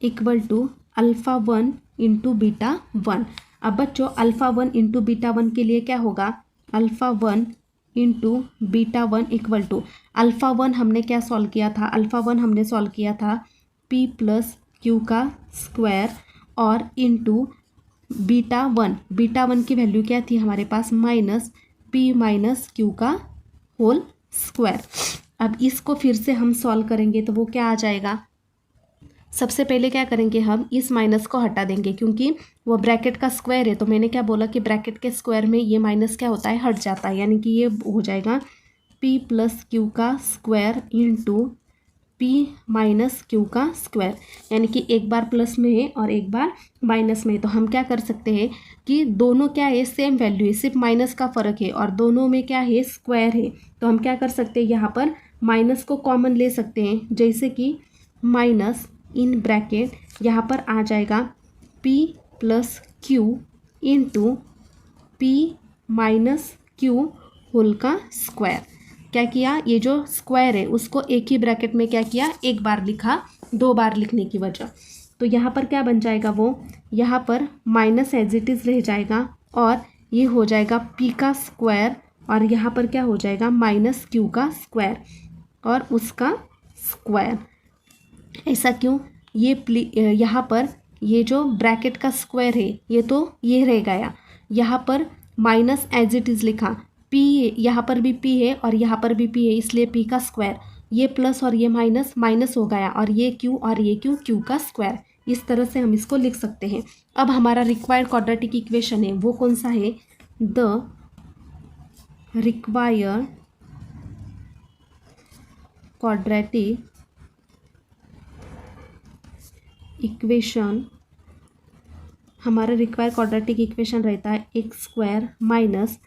equal to alpha 1 into beta 1। अब बच्चों अल्फ़ा 1 इंटू बीटा 1 के लिए क्या होगा, alpha 1 into beta 1 equal to alpha 1 हमने क्या सॉल्व किया था, अल्फ़ा 1 हमने सॉल्व किया था p प्लस क्यू का स्क्वायर और इंटू बीटा वन की वैल्यू क्या थी हमारे पास, माइनस p माइनस क्यू का होल स्क्वायर। अब इसको फिर से हम सॉल्व करेंगे तो वो क्या आ जाएगा, सबसे पहले क्या करेंगे हम इस माइनस को हटा देंगे क्योंकि वो ब्रैकेट का स्क्वायर है। तो मैंने क्या बोला कि ब्रैकेट के स्क्वायर में ये माइनस क्या होता है, हट जाता है, यानी कि ये हो जाएगा p प्लस क्यू का square into p minus Q का स्क्वायर, यानी कि एक बार प्लस में है और एक बार माइनस में है। तो हम क्या कर सकते हैं कि दोनों क्या है, सेम वैल्यू है, सिर्फ माइनस का फ़र्क है और दोनों में क्या है, स्क्वायर है। तो हम क्या कर सकते हैं, यहाँ पर माइनस को कॉमन ले सकते हैं, जैसे कि माइनस इन ब्रैकेट यहाँ पर आ जाएगा p plus q into p minus q whole का स्क्वायर। क्या किया, ये जो स्क्वायर है उसको एक ही ब्रैकेट में क्या किया, एक बार लिखा, दो बार लिखने की वजह। तो यहाँ पर क्या बन जाएगा, वो यहाँ पर माइनस एज इट इज़ रह जाएगा और ये हो जाएगा p का स्क्वायर और यहाँ पर क्या हो जाएगा, माइनस क्यू का स्क्वायर और उसका स्क्वायर। ऐसा क्यों, ये यहाँ पर ये जो ब्रैकेट का स्क्वायर है ये तो ये रह गया, यहाँ पर माइनस एज इट इज़ लिखा, p यहाँ पर भी p है और यहाँ पर भी p है, इसलिए p का स्क्वायर, ये प्लस और ये माइनस माइनस हो गया और ये q और ये q का स्क्वायर। इस तरह से हम इसको लिख सकते हैं। अब हमारा रिक्वायर्ड क्वाड्रेटिक इक्वेशन है वो कौन सा है, द रिक्वायर्ड क्वाड्रेटिक इक्वेशन, हमारा रिक्वायर्ड क्वाड्रेटिक इक्वेशन रहता है X square minus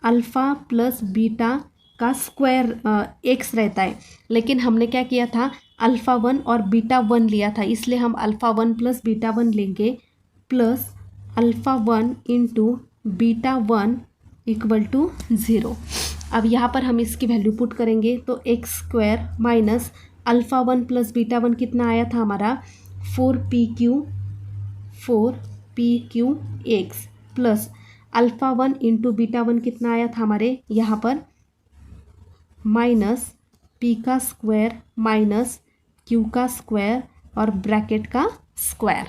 alpha plus beta का स्क्वायर एक्स रहता है, लेकिन हमने क्या किया था, अल्फ़ा 1 और बीटा 1 लिया था, इसलिए हम अल्फ़ा 1 प्लस बीटा 1 लेंगे plus alpha 1 into beta 1 equal to 0। अब यहाँ पर हम इसकी वैल्यू पुट करेंगे तो x square minus alpha 1 plus beta 1 कितना आया था हमारा, 4pq x plus alpha 1 into beta 1 कितना आया था हमारे यहाँ पर, माइनस p का स्क्वायर माइनस q का स्क्वायर और ब्रैकेट का स्क्वायर।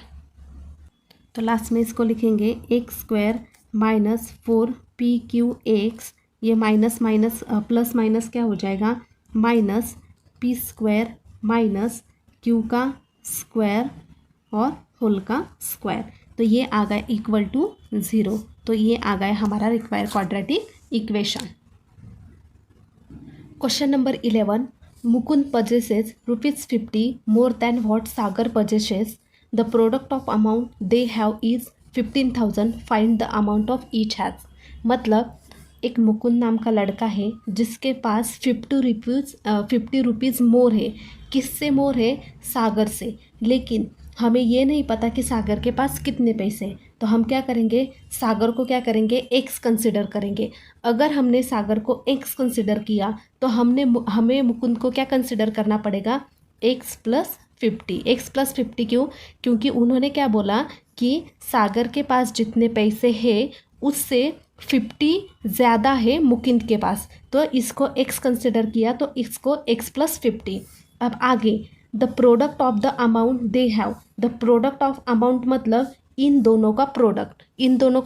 तो लास्ट में इसको लिखेंगे x square minus 4pq x, ये माइनस माइनस प्लस माइनस क्या हो जाएगा, minus p square minus q का स्क्वायर और होल का स्क्वायर। तो ये आ गया इक्वल टू 0। तो ये आ गया हमारा required quadratic equation. Question number 11, Mukund purchases ₹50 more than what Sagar purchases. The product of amount they have is 15,000. Find the amount of each has. मतलब एक मुकुंद नाम का लड़का है जिसके पास 50 रुपीज़ मोर है। किससे मोर है, सागर से, लेकिन हमें ये नहीं पता कि सागर के पास कितने पैसे हैं। तो हम क्या करेंगे, सागर को क्या करेंगे, एक्स कंसिडर करेंगे। अगर हमने सागर को एक्स कंसिडर किया तो हमें मुकुंद को क्या कंसिडर करना पड़ेगा, एक्स प्लस 50। क्यों, क्योंकि उन्होंने क्या बोला कि सागर के पास जितने पैसे हैं उससे 50 ज़्यादा है मुकुंद के पास, तो इसको एक्स कंसिडर किया तो इसको एक्स प्लस 50। अब आगे the product of the amount they have, the product of amount मतलब इन दोनों का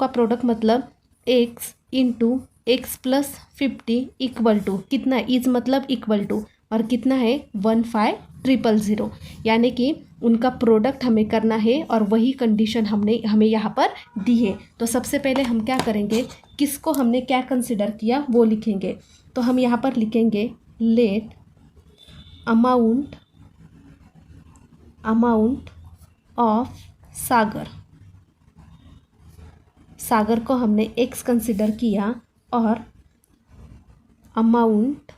प्रोडक्ट मतलब x into x plus 50 equal to कितना, इज मतलब इक्वल टू और कितना है 15,000, यानी कि उनका प्रोडक्ट हमें करना है और वही कंडीशन हमें यहाँ पर दी है। तो सबसे पहले हम क्या करेंगे, किसको हमने क्या कंसिडर किया वो लिखेंगे। तो हम यहाँ पर लिखेंगे लेट अमाउंट ऑफ सागर को हमने एक्स कंसिडर किया और अमाउंट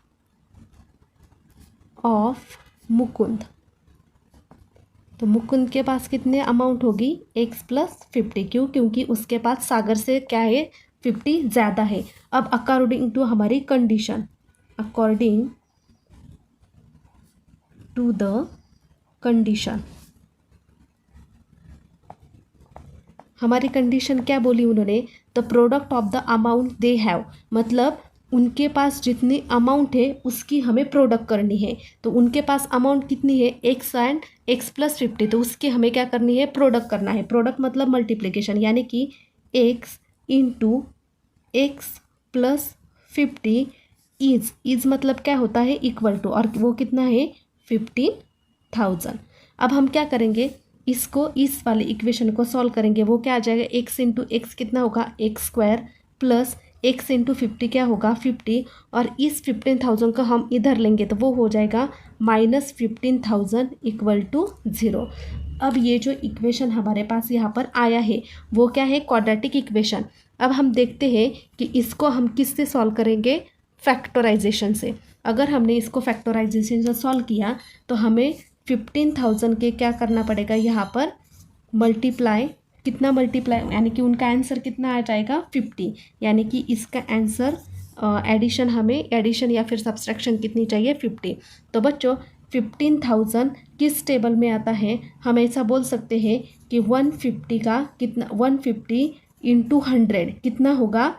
ऑफ मुकुंद, तो मुकुंद के पास कितने अमाउंट होगी, एक्स प्लस 50। क्यों, क्योंकि उसके पास सागर से क्या है, 50 ज़्यादा है। अब अकॉर्डिंग टू हमारी condition, according to the condition हमारी कंडीशन क्या बोली उन्होंने, the product of the amount they have, मतलब उनके पास जितनी अमाउंट है उसकी हमें प्रोडक्ट करनी है। तो उनके पास अमाउंट कितनी है, x एंड x प्लस 50, तो उसके हमें क्या करनी है, प्रोडक्ट करना है। प्रोडक्ट मतलब मल्टीप्लिकेशन, यानी कि x into x plus 50 is मतलब क्या होता है, इक्वल टू, और वो कितना है 15,000। अब हम क्या करेंगे, इसको इस वाले इक्वेशन को सॉल्व करेंगे। वो क्या आ जाएगा, x इंटू एक्स कितना होगा, x square plus x into 50 क्या होगा 50, और इस 15,000 का हम इधर लेंगे तो वो हो जाएगा -15,000 इक्वल टू 0। अब ये जो इक्वेशन हमारे पास यहाँ पर आया है वो क्या है, क्वाड्रेटिक इक्वेशन। अब हम देखते हैं कि इसको हम किससे सॉल्व करेंगे, फैक्टराइजेशन से। अगर हमने इसको फैक्टराइजेशन से सॉल्व किया तो हमें 15,000 के क्या करना पड़ेगा, यहाँ पर मल्टीप्लाई, कितना मल्टीप्लाई, यानी कि उनका आंसर कितना आ जाएगा 50, यानी कि इसका आंसर एडिशन, हमें एडिशन या फिर सब्सट्रैक्शन कितनी चाहिए 50। तो बच्चों 15,000 किस टेबल में आता है, हम ऐसा बोल सकते हैं कि 150 का कितना, 150 इंटू 100 कितना होगा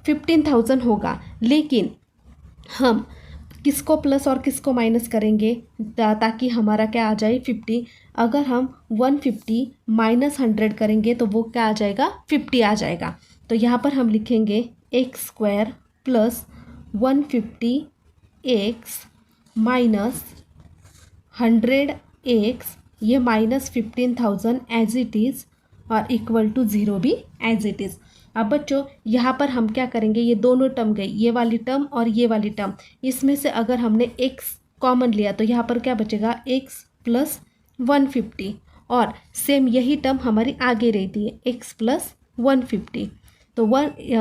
15,000 होगा। लेकिन हम किसको प्लस और किसको माइनस करेंगे ताकि हमारा क्या आ जाए 50। अगर हम 150 माइनस 100 करेंगे तो वो क्या आ जाएगा 50 आ जाएगा। तो यहाँ पर हम लिखेंगे x square plus 150 x minus 100 x, ये माइनस 15,000 एज इट इज़, और इक्वल टू 0 भी एज इट इज़। अब बच्चों यहाँ पर हम क्या करेंगे, ये दोनों टर्म गई, ये वाली टर्म और ये वाली टर्म, इसमें से अगर हमने x कॉमन लिया तो यहाँ पर क्या बचेगा, x प्लस 150, और सेम यही टर्म हमारी आगे रहती है x प्लस 150। तो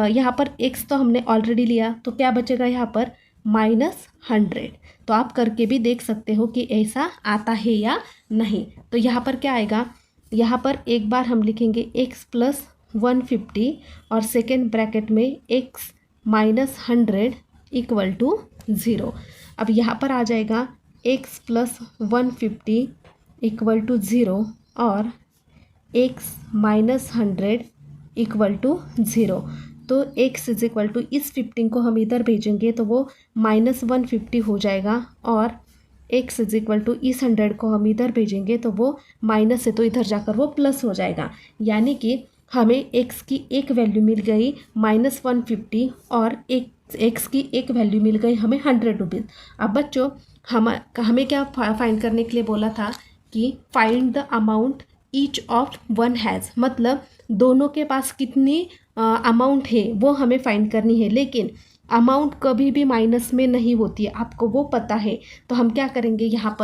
यहाँ पर x तो हमने ऑलरेडी लिया, तो क्या बचेगा यहाँ पर -100। तो आप करके भी देख सकते हो कि ऐसा आता है या नहीं। तो यहाँ पर क्या आएगा, यहाँ पर एक बार हम लिखेंगे x प्लस 150 और सेकेंड ब्रैकेट में x माइनस 100 इक्वल टू 0। अब यहाँ पर आ जाएगा x प्लस 150 इक्वल टू 0 और x माइनस 100 इक्वल टू 0। तो x इज इक्वल टू, इस 15 को हम इधर भेजेंगे तो वो -150 हो जाएगा, और x इज इक्वल टू इस 100 को हम इधर भेजेंगे तो वो माइनस है तो इधर जाकर वो प्लस हो जाएगा। यानी कि हमें x की एक वैल्यू मिल गई -150 और x की एक वैल्यू मिल गई हमें 100 रुपीज़। अब बच्चों हमें क्या फाइंड करने के लिए बोला था कि find the amount each of one has, मतलब दोनों के पास कितनी अमाउंट है वो हमें फाइंड करनी है। लेकिन अमाउंट कभी भी माइनस में नहीं होती है, आपको वो पता है। तो हम क्या करेंगे, यहाँ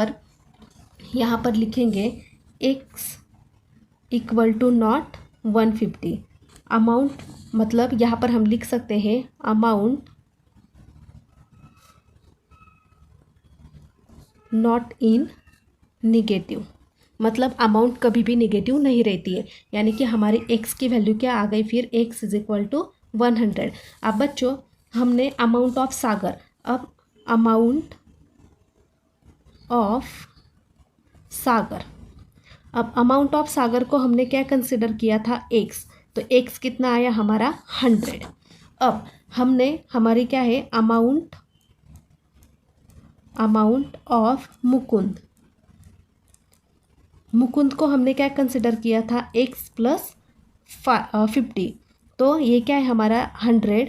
पर लिखेंगे x equal to not 150 amount, मतलब यहाँ पर हम लिख सकते हैं अमाउंट नॉट इन निगेटिव, मतलब अमाउंट कभी भी निगेटिव नहीं रहती है। यानी कि हमारी x की वैल्यू क्या आ गई फिर, x इज इक्वल टू 100। अब बच्चों हमने अमाउंट ऑफ सागर, अब अमाउंट ऑफ सागर, अब अमाउंट ऑफ सागर को हमने क्या कंसिडर किया था x, तो x कितना आया हमारा 100। अब हमने हमारी क्या है अमाउंट ऑफ मुकुंद को हमने क्या कंसिडर किया था x प्लस 50। तो ये क्या है हमारा 100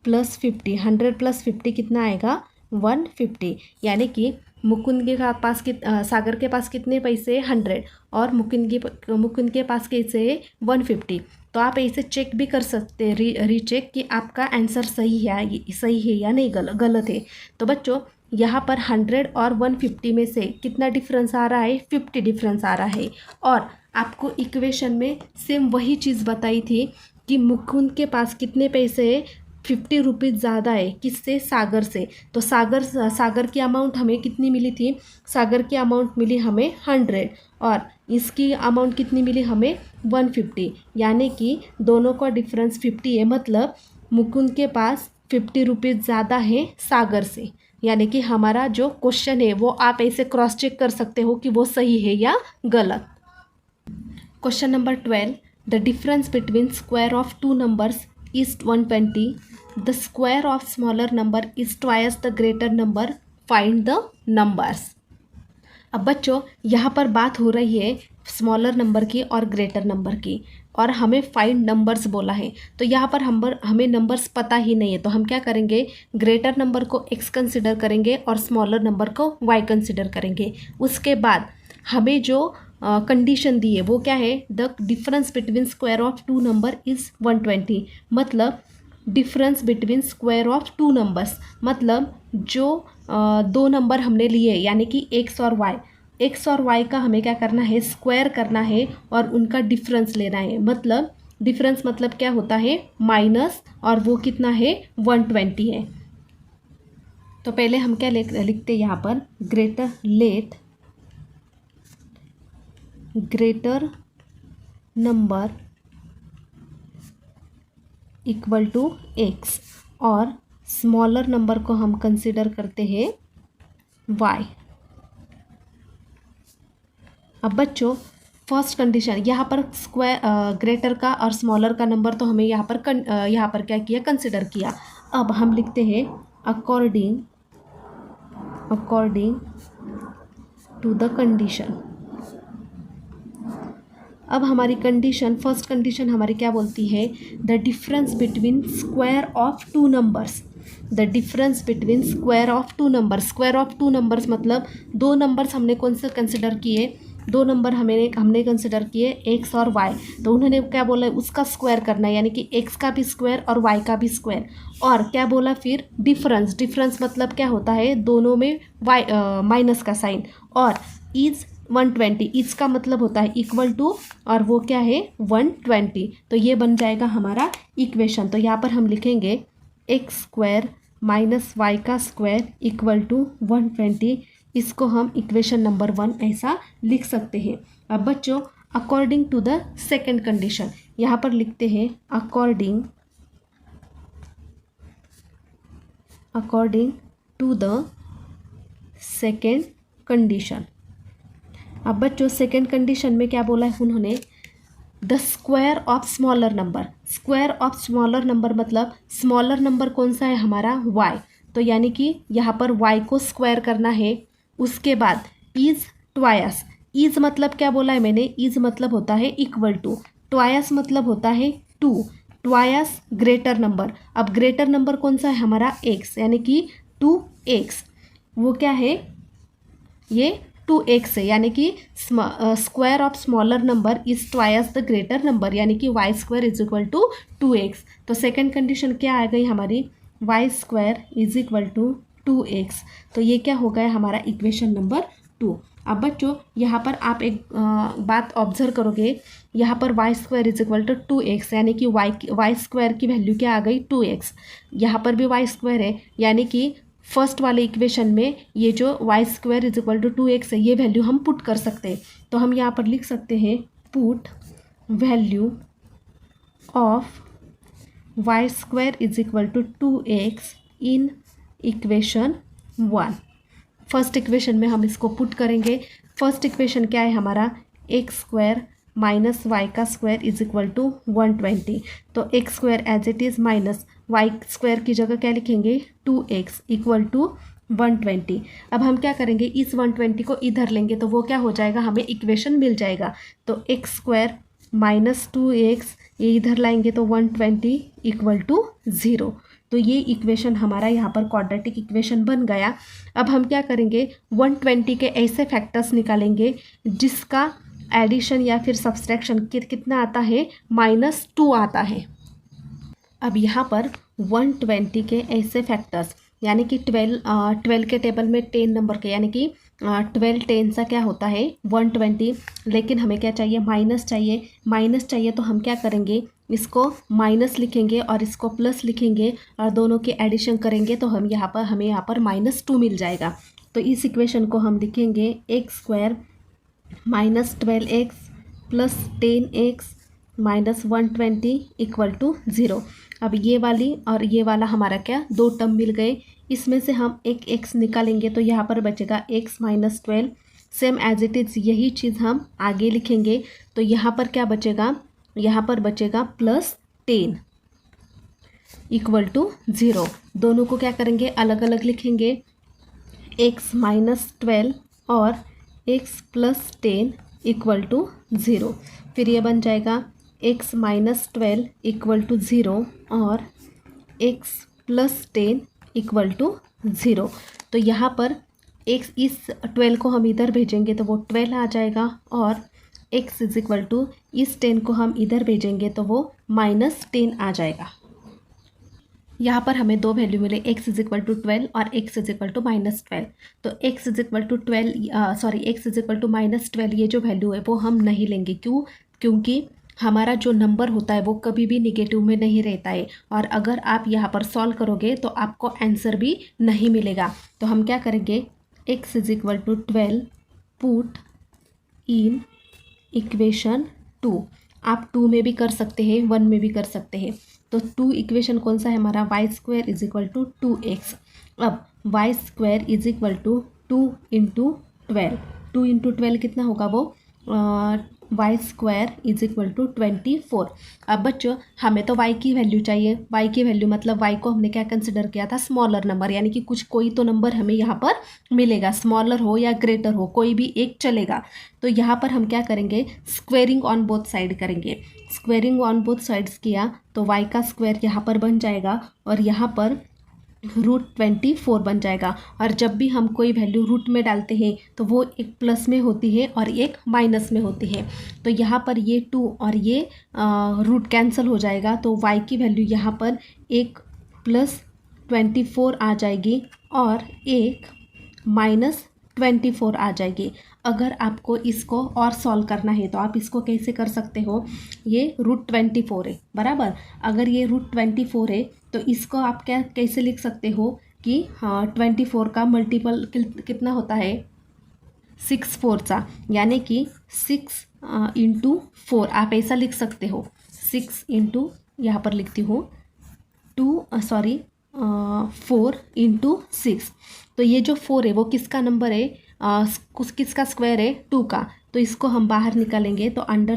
प्लस 50, 100 प्लस 50 कितना आएगा 150। यानी कि मुकुंद के पास सागर के पास कितने पैसे 100 और मुकुंद के पास कैसे 150। तो आप ऐसे चेक भी कर सकते हैं, रीचेक कि आपका आंसर सही है या नहीं गलत है। तो बच्चों यहाँ पर 100 और 150 में से कितना डिफरेंस आ रहा है, 50 डिफरेंस आ रहा है। और आपको इक्वेशन में सेम वही चीज़ बताई थी कि मुकुंद के पास कितने पैसे है, 50 रुपीज़ ज़्यादा है किससे, सागर से। तो सागर की अमाउंट हमें कितनी मिली थी, सागर की अमाउंट मिली हमें 100 और इसकी अमाउंट कितनी मिली हमें 150। यानी कि दोनों का डिफरेंस 50 है, मतलब मुकुंद के पास 50 रुपीज़ ज़्यादा है सागर से। यानी कि हमारा जो क्वेश्चन है वो आप ऐसे क्रॉस चेक कर सकते हो कि वो सही है या गलत। Question number 12, the difference between square of two numbers is 120. The square of smaller number is twice the greater number. Find the numbers. अब बच्चों यहाँ पर बात हो रही है स्मॉलर नंबर की और ग्रेटर नंबर की, और हमें फाइंड नंबर्स बोला है. तो यहाँ पर हमें नंबर्स पता ही नहीं है, तो हम क्या करेंगे, ग्रेटर नंबर को x कंसिडर करेंगे और स्मॉलर नंबर को y कंसिडर करेंगे. उसके बाद हमें जो कंडीशन दी है वो क्या है, the difference between square of two number is 120. मतलब difference between square of two numbers, मतलब जो दो नंबर हमने लिए यानी कि x और y का हमें क्या करना है, स्क्वायर करना है और उनका डिफरेंस लेना है. मतलब डिफरेंस मतलब क्या होता है, माइनस, और वो कितना है, 120 है. तो पहले हम क्या लिखते हैं यहाँ पर, greater number equal to x और स्मॉलर नंबर को हम कंसिडर करते हैं y. अब बच्चों फर्स्ट कंडीशन यहाँ पर स्क्वायर ग्रेटर का और स्मॉलर का नंबर तो हमें यहाँ पर क्या किया, कंसिडर किया. अब हम लिखते हैं अकॉर्डिंग टू द कंडीशन. अब हमारी कंडीशन, फर्स्ट कंडीशन हमारी क्या बोलती है, the difference between square of two numbers. The difference between square of two numbers. Square of two numbers मतलब दो नंबर्स हमने कौन से कंसिडर किए, दो नंबर हमने कंसिडर किए x और y. तो उन्होंने क्या बोला, उसका स्क्वायर करना है, यानी कि x का भी स्क्वायर और y का भी स्क्वायर. और क्या बोला फिर, डिफरेंस मतलब क्या होता है, दोनों में y माइनस का साइन. और इज 120, इसका मतलब होता है इक्वल टू, और वो क्या है, 120. तो ये बन जाएगा हमारा इक्वेशन. तो यहाँ पर हम लिखेंगे एक्स स्क्वायर माइनस वाई का स्क्वायर इक्वल टू 120. इसको हम इक्वेशन नंबर 1 ऐसा लिख सकते हैं. अब बच्चों according to the second condition, यहाँ पर लिखते हैं according to the second condition. अब बच्चों सेकेंड कंडीशन में क्या बोला है उन्होंने, the square of smaller number. Square of smaller number मतलब स्मॉलर नंबर कौन सा है हमारा, y. तो यानी कि यहाँ पर y को स्क्वायर करना है. उसके बाद इज ट्वाइस. इज मतलब क्या बोला है मैंने, इज मतलब होता है इक्वल टू, ट्वाइस मतलब होता है 2. Twice greater number. अब ग्रेटर नंबर कौन सा है हमारा, x, यानी कि 2x. वो क्या है, ये 2x है, यानी कि square of smaller number is twice the greater number, यानी कि y square is equal to 2x. तो सेकेंड कंडीशन क्या आ गई हमारी, y square is equal to 2x. तो ये क्या हो गया हमारा इक्वेशन नंबर 2. अब बच्चों यहाँ पर आप एक बात ऑब्जर्व करोगे, यहाँ पर y square is equal to 2x, यानी कि y स्क्वायर की वैल्यू क्या आ गई, 2x. यहाँ पर भी y स्क्वायर है, यानी कि फर्स्ट वाले इक्वेशन में ये जो y square is equal to 2x है, ये वैल्यू हम पुट कर सकते हैं. तो हम यहाँ पर लिख सकते हैं put value of y square is equal to 2x in equation 1. First equation में हम इसको पुट करेंगे. फर्स्ट इक्वेशन क्या है हमारा, एक्स स्क्वायर माइनस वाई का स्क्वायर इज इक्वल टू 120. तो x square as it is minus y square की जगह क्या लिखेंगे, 2x इक्वल टू 120. अब हम क्या करेंगे, इस 120 को इधर लेंगे तो वो क्या हो जाएगा, हमें इक्वेशन मिल जाएगा. तो एक्स स्क्वायर माइनस 2x ये इधर लाएंगे तो 120 इक्वल टू 0. तो ये इक्वेशन हमारा यहाँ पर क्वाड्रेटिक इक्वेशन बन गया. अब हम क्या करेंगे, 120 के ऐसे फैक्टर्स निकालेंगे जिसका एडिशन या फिर सब्सट्रैक्शन कितना आता है, -2 आता है. अब यहाँ पर 120 के ऐसे फैक्टर्स, यानी कि 12 के टेबल में 10 नंबर के, यानी कि 12 10 सा क्या होता है 120. लेकिन हमें क्या चाहिए, माइनस चाहिए. तो हम क्या करेंगे, इसको माइनस लिखेंगे और इसको प्लस लिखेंगे और दोनों के एडिशन करेंगे तो हमें यहाँ पर -2 मिल जाएगा. तो इस इक्वेशन को हम लिखेंगे x square minus 12x plus 10x minus 120 equal to 0. अब ये वाली और ये वाला हमारा क्या, दो टर्म मिल गए. इसमें से हम एक x निकालेंगे तो यहाँ पर बचेगा x minus 12. Same as it is यही चीज़ हम आगे लिखेंगे. तो यहाँ पर क्या बचेगा, यहाँ पर बचेगा +10 इक्वल टू 0। दोनों को क्या करेंगे, अलग अलग लिखेंगे, x - 12 और x + 10 इक्वल टू 0। फिर ये बन जाएगा x - 12 इक्वल टू 0 और x + 10 इक्वल टू 0। तो यहाँ पर x, इस 12 को हम इधर भेजेंगे तो वो 12 आ जाएगा, और x इक्वल टू इस 10 को हम इधर भेजेंगे तो वो -10 आ जाएगा। यहाँ पर हमें दो वैल्यू मिले, x इक्वल टू 12 और x इक्वल टू -12। तो x equal to 12 sorry x equal to -12 ये जो वैल्यू है वो हम नहीं लेंगे। क्यों? क्योंकि हमारा जो नंबर होता है वो कभी भी निगेटिव में नहीं रहता है, और अगर आप यहाँ पर सॉल्व करोगे तो आपको आंसर भी नहीं मिलेगा। तो हम क्या करेंगे, x equal to 12 put in equation 2। आप 2 में भी कर सकते हैं, 1 में भी कर सकते हैं। तो 2 इक्वेशन कौन सा है हमारा, y² is equal to 2x। अब y² इज इक्वल टू 2 × 12। 2 × 12 कितना होगा वो, y² इज इक्वल टू 24। अब बच्चों हमें तो y की वैल्यू चाहिए। y की वैल्यू मतलब y को हमने क्या कंसिडर किया था, स्मॉलर नंबर, यानी कि कोई तो नंबर हमें यहाँ पर मिलेगा, स्मॉलर हो या ग्रेटर हो, कोई भी एक चलेगा। तो यहाँ पर हम क्या करेंगे, स्क्वेयरिंग ऑन बोथ साइड करेंगे। स्क्वेयरिंग ऑन बोथ साइड्स किया तो y का स्क्वायर यहाँ पर बन जाएगा, और यहाँ पर √24 बन जाएगा। और जब भी हम कोई वैल्यू रूट में डालते हैं तो वो एक प्लस में होती है और एक माइनस में होती है। तो यहाँ पर ये 2 और ये रूट कैंसिल हो जाएगा, तो y की वैल्यू यहाँ पर एक +24 आ जाएगी और एक -24 आ जाएगी। अगर आपको इसको और सॉल्व करना है तो आप इसको कैसे कर सकते हो, ये √24 है बराबर। अगर ये √24 है तो इसको आप क्या कैसे लिख सकते हो कि 24 का मल्टीपल कितना होता है, 6 4 यानी कि 6 × 4 आप ऐसा लिख सकते हो। 6 × यहाँ पर लिखती हूँ 4 × 6। तो ये जो 4 है वो किसका नंबर है, किसका स्क्वायर है, 2 का। तो इसको हम बाहर निकालेंगे तो अंदर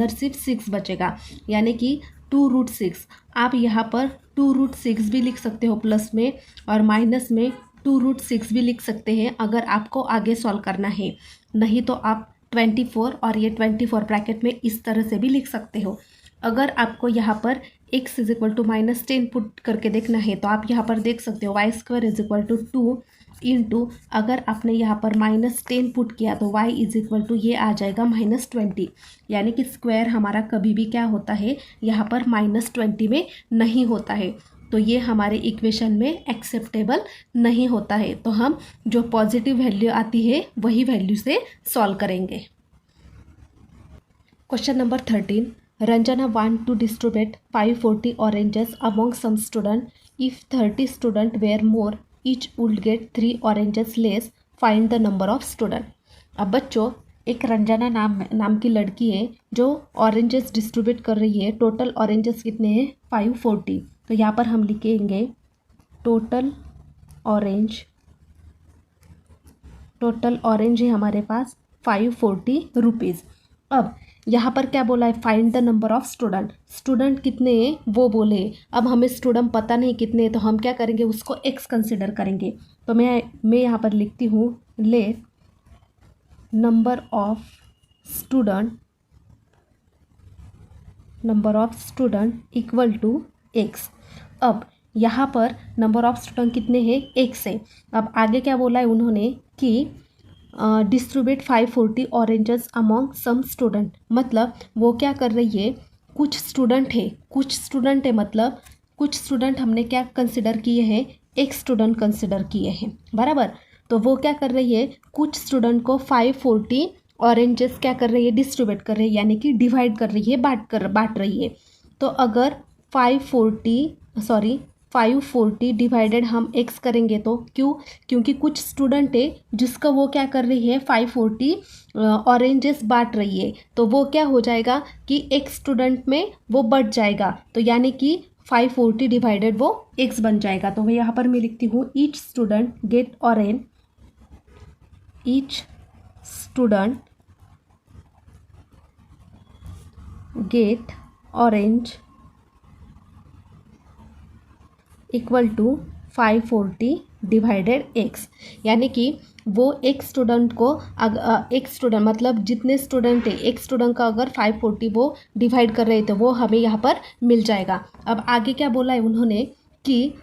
सिर्फ 6 बचेगा, यानी कि 2√6। आप यहाँ पर 2√6 भी लिख सकते हो प्लस में, और माइनस में 2√6 भी लिख सकते हैं अगर आपको आगे सॉल्व करना है। नहीं तो आप 24 और ये 24 ब्रैकेट में इस तरह से भी लिख सकते हो। अगर आपको यहाँ पर x इक्वल टू -10 पुट करके देखना है तो आप यहाँ पर देख सकते हो y² इज इक्वल टू 2 × अगर आपने यहाँ पर -10 पुट किया तो y इज इक्वल टू ये आ जाएगा -20, यानी कि स्क्वायर हमारा कभी भी क्या होता है, यहाँ पर -20 में नहीं होता है। तो ये हमारे इक्वेशन में एक्सेप्टेबल नहीं होता है। तो हम जो पॉजिटिव वैल्यू आती है वही वैल्यू से सॉल्व करेंगे। Question number 13, Ranjana want to distribute 540 oranges among some student. If 30 student were more, each would get 3 oranges less. Find the number of student. अब बच्चों एक रंजना नाम की लड़की है जो ऑरेंजेस डिस्ट्रीब्यूट कर रही है। टोटल ऑरेंजेस कितने हैं, 540। तो यहाँ पर हम लिखेंगे टोटल ऑरेंज है हमारे पास 540 रुपीज़। अब यहाँ पर क्या बोला है, find the number of student. Student कितने हैं वो बोले। अब हमें स्टूडेंट पता नहीं कितने, तो हम क्या करेंगे, उसको x कंसिडर करेंगे। तो मैं यहाँ पर लिखती हूँ let number of student equal to x। अब यहाँ पर नंबर ऑफ स्टूडेंट कितने हैं, x है। अब आगे क्या बोला है उन्होंने कि distribute 540 oranges among some student. मतलब वो क्या कर रही है, कुछ स्टूडेंट है मतलब कुछ स्टूडेंट हमने क्या कंसिडर किए हैं, एक स्टूडेंट कंसिडर किए हैं बराबर। तो वो क्या कर रही है, कुछ स्टूडेंट को 540 ऑरेंजेस क्या कर रही है, डिस्ट्रीब्यूट कर रही है, यानी कि डिवाइड कर रही है, बांट रही है। तो अगर 540 डिवाइडेड हम x करेंगे तो क्योंकि कुछ स्टूडेंट है जिसका वो क्या कर रही है, 540 ऑरेंजेस बांट रही है। तो वो क्या हो जाएगा कि एक स्टूडेंट में वो बढ़ जाएगा, तो यानी कि 540 डिवाइडेड वो x बन जाएगा। तो मैं यहाँ पर मैं लिखती हूँ each student get orange equal to 540 divided x, यानी कि वो एक स्टूडेंट को एक स्टूडेंट मतलब जितने स्टूडेंट है एक स्टूडेंट का अगर 540 वो डिवाइड कर रहे थे वो हमें यहाँ पर मिल जाएगा। अब आगे क्या बोला है उन्होंने कि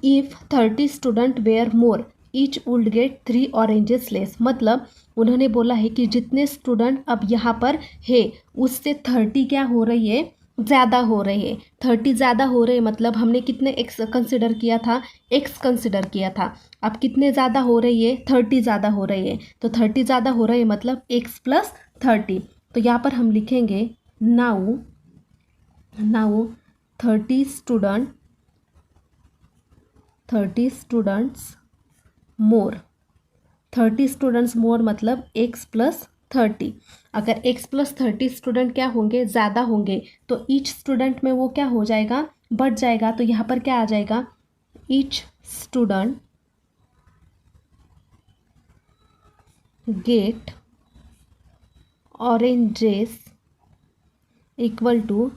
if 30 student were more each would get 3 oranges less, मतलब उन्होंने बोला है कि जितने स्टूडेंट अब यहाँ पर है उससे 30 क्या हो रही है, ज़्यादा हो रही है। 30 ज़्यादा हो रहे मतलब हमने कितने एक्स कंसिडर किया था, एक्स कंसिडर किया था। अब कितने ज़्यादा हो रही है, 30 ज़्यादा हो रही है। तो 30 ज़्यादा हो रही है मतलब एक्स प्लस 30। तो यहाँ पर हम लिखेंगे नाउ 30 स्टूडेंट्स मोर। 30 स्टूडेंट्स मोर मतलब एक्स प्लस 30। अगर एक्स प्लस 30 स्टूडेंट क्या होंगे, ज़्यादा होंगे, तो ईच स्टूडेंट में वो क्या हो जाएगा, बढ़ जाएगा। तो यहाँ पर क्या आ जाएगा, each student get oranges equal to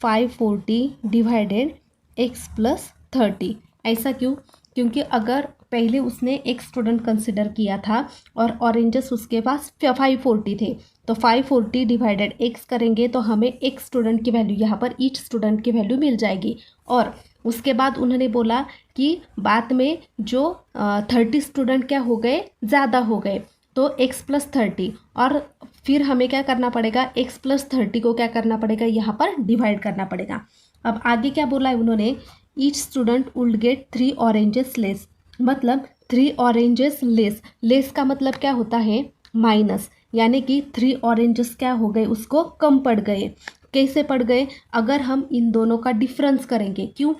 540 divided x plus 30। ऐसा क्यों, क्योंकि अगर पहले उसने एक स्टूडेंट कंसिडर किया था और ऑरेंजेस उसके पास 540 थे, तो 540 डिवाइडेड एक्स करेंगे तो हमें एक स्टूडेंट की वैल्यू यहाँ पर ईच स्टूडेंट की वैल्यू मिल जाएगी। और उसके बाद उन्होंने बोला कि बाद में जो 30 स्टूडेंट क्या हो गए, ज़्यादा हो गए, तो x प्लस 30, और फिर हमें क्या करना पड़ेगा, x प्लस 30 को क्या करना पड़ेगा, यहाँ पर डिवाइड करना पड़ेगा। अब आगे क्या बोला है उन्होंने, each student would get 3 oranges less, मतलब 3 ऑरेंजेस लेस। लेस का मतलब क्या होता है, माइनस, यानी कि 3 ऑरेंजेस क्या हो गए, उसको कम पड़ गए। कैसे पड़ गए, अगर हम इन दोनों का डिफरेंस करेंगे, क्यों,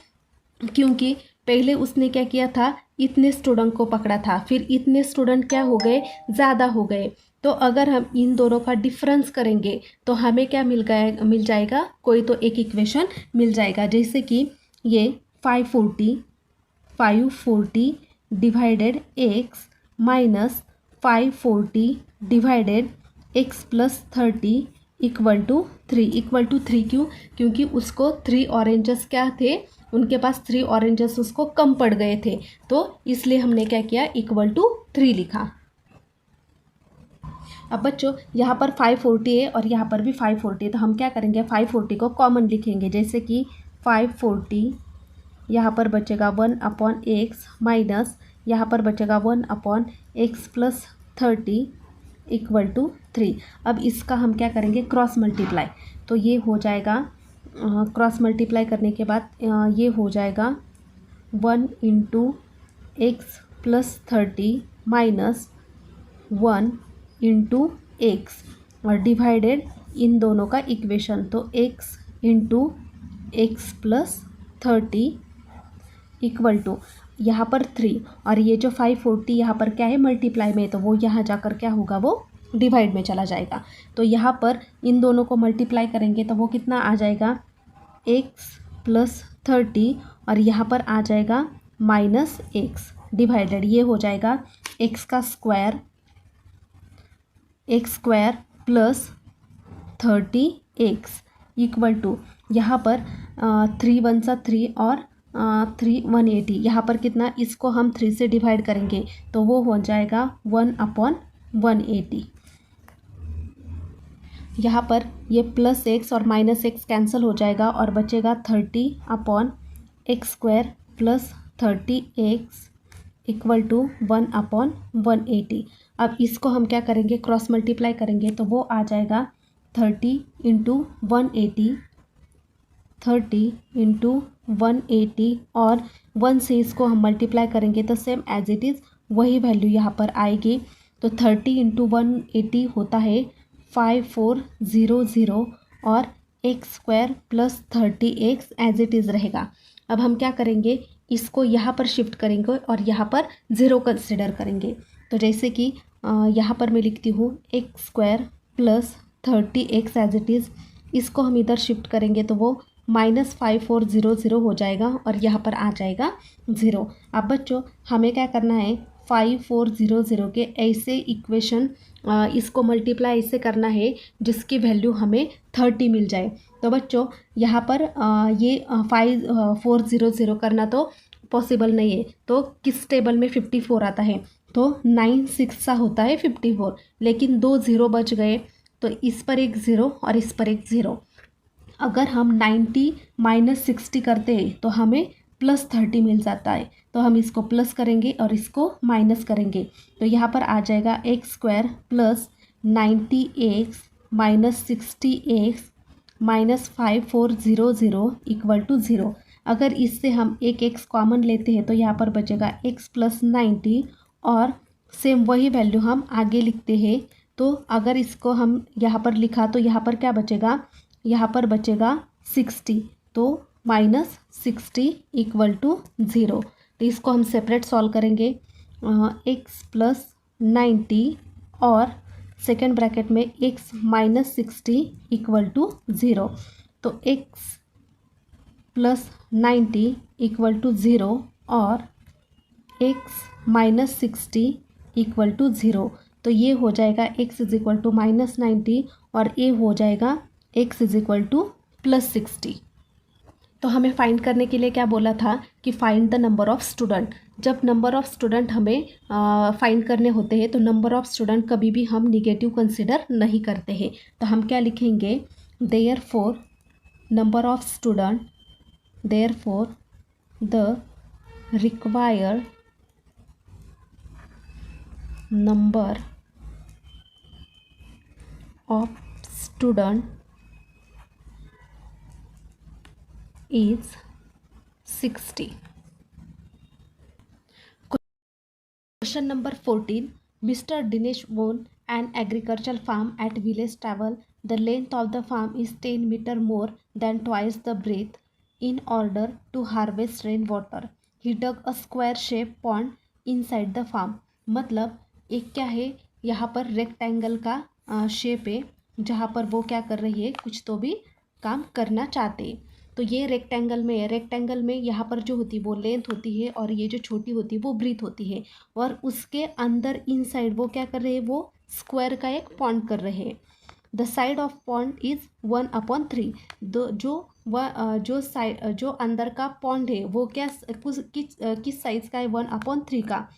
क्योंकि पहले उसने क्या किया था, इतने स्टूडेंट को पकड़ा था, फिर इतने स्टूडेंट क्या हो गए, ज़्यादा हो गए। तो अगर हम इन दोनों का डिफरेंस करेंगे तो हमें क्या मिल जाएगा, कोई तो एक इक्वेशन मिल जाएगा। जैसे कि ये 540 divided x minus 540 divided x plus 30 equal to 3 क्यों, क्योंकि उसको 3 ऑरेंजेस क्या थे, उनके पास 3 ऑरेंजेस उसको कम पड़ गए थे, तो इसलिए हमने क्या किया, इक्वल टू 3 लिखा। अब बच्चों यहाँ पर 540 है और यहाँ पर भी 540 है, तो हम क्या करेंगे, 540 को कॉमन लिखेंगे। जैसे कि 540 यहाँ पर बचेगा 1/x माइनस यहाँ पर बचेगा 1/x प्लस 30 इक्वल टू 3। अब इसका हम क्या करेंगे, क्रॉस मल्टीप्लाई। तो ये हो जाएगा, क्रॉस मल्टीप्लाई करने के बाद ये हो जाएगा 1 × x प्लस 30 माइनस 1 × x और डिवाइडेड इन दोनों का इक्वेशन, तो x × x plus 30 equal to यहाँ पर 3, और ये जो 540 यहाँ पर क्या है, मल्टीप्लाई में, तो वो यहाँ जाकर क्या होगा, वो डिवाइड में चला जाएगा। तो यहाँ पर इन दोनों को मल्टीप्लाई करेंगे तो वो कितना आ जाएगा, x प्लस 30, और यहाँ पर आ जाएगा माइनस x डिवाइडेड, ये हो जाएगा x का square plus 30x equal to यहाँ पर 3 × 1 = 3 और 3 180, यहाँ पर कितना, इसको हम 3 से डिवाइड करेंगे तो वो हो जाएगा 1/180। यहाँ पर ये प्लस x और माइनस x कैंसिल हो जाएगा और बचेगा 30/x² plus 30x equal to 1/180। अब इसको हम क्या करेंगे, क्रॉस मल्टीप्लाई करेंगे तो वो आ जाएगा 30 × 180 और 1 से इसको हम मल्टीप्लाई करेंगे तो सेम एज इट इज़ वही वैल्यू यहाँ पर आएगी। तो 30 × 180 होता है 5400 और x² plus 30x as it is रहेगा। अब हम क्या करेंगे, इसको यहाँ पर शिफ्ट करेंगे और यहाँ पर 0 कंसिडर करेंगे। तो जैसे कि यहाँ पर मैं लिखती हूँ x² plus 30x as it is, इसको हम इधर शिफ्ट करेंगे तो वो -5400 हो जाएगा और यहाँ पर आ जाएगा 0। अब बच्चों हमें क्या करना है, 5400 के ऐसे इक्वेशन इसको मल्टीप्लाई इससे करना है जिसकी वैल्यू हमें 30 मिल जाए। तो बच्चों यहाँ पर ये 5400 करना तो पॉसिबल नहीं है। तो किस टेबल में 54 आता है? तो 9 6 सा होता है 54, लेकिन 2 0 बच गए, तो इस पर एक 0 और इस पर एक 0। अगर हम 90 माइनस 60 करते हैं तो हमें प्लस 30 मिल जाता है। तो हम इसको प्लस करेंगे और इसको माइनस करेंगे, तो यहाँ पर आ जाएगा x square plus 90x minus 60x minus 5400 equal to 0। अगर इससे हम एक x कॉमन लेते हैं तो यहाँ पर बचेगा x प्लस 90, और सेम वही वैल्यू हम आगे लिखते हैं। तो अगर इसको हम यहाँ पर लिखा तो यहाँ पर क्या बचेगा? यहाँ पर बचेगा 60, तो माइनस 60 इक्वल टू 0। तो इसको हम सेपरेट सॉल्व करेंगे, x प्लस 90 और सेकेंड ब्रैकेट में x माइनस 60 इक्वल टू 0। तो x प्लस 90 इक्वल टू 0 और x माइनस 60 इक्वल टू 0। तो ये हो जाएगा x is equal to minus 90 और ये हो जाएगा x is equal to plus 60। तो हमें फाइंड करने के लिए क्या बोला था कि find the number of student. जब नंबर ऑफ़ स्टूडेंट हमें फाइंड करने होते हैं तो नंबर ऑफ़ स्टूडेंट कभी भी हम निगेटिव कंसिडर नहीं करते हैं। तो हम क्या लिखेंगे? Therefore number of student, therefore the required number of student is 60. Question number 14. Mr. Dinesh owned an agricultural farm at village Travel. The length of the farm is 10 meter more than twice the breadth. In order to harvest rainwater, he dug a square shaped pond inside the farm. मतलब एक क्या है, यहाँ पर रेक्टेंगल का शेप है जहाँ पर वो क्या कर रही है, कुछ तो भी काम करना चाहते हैं। तो ये रेक्टेंगल में है, रेक्टेंगल में यहाँ पर जो होती है वो लेंथ होती है और ये जो छोटी होती है वो ब्रीथ होती है, और उसके अंदर इनसाइड वो क्या कर रहे हैं, वो स्क्वायर का एक पॉइंट कर रहे हैं। The side of point is 1/3। जो अंदर का पॉइंट है वो क्या किस साइज का है? 1/3 का।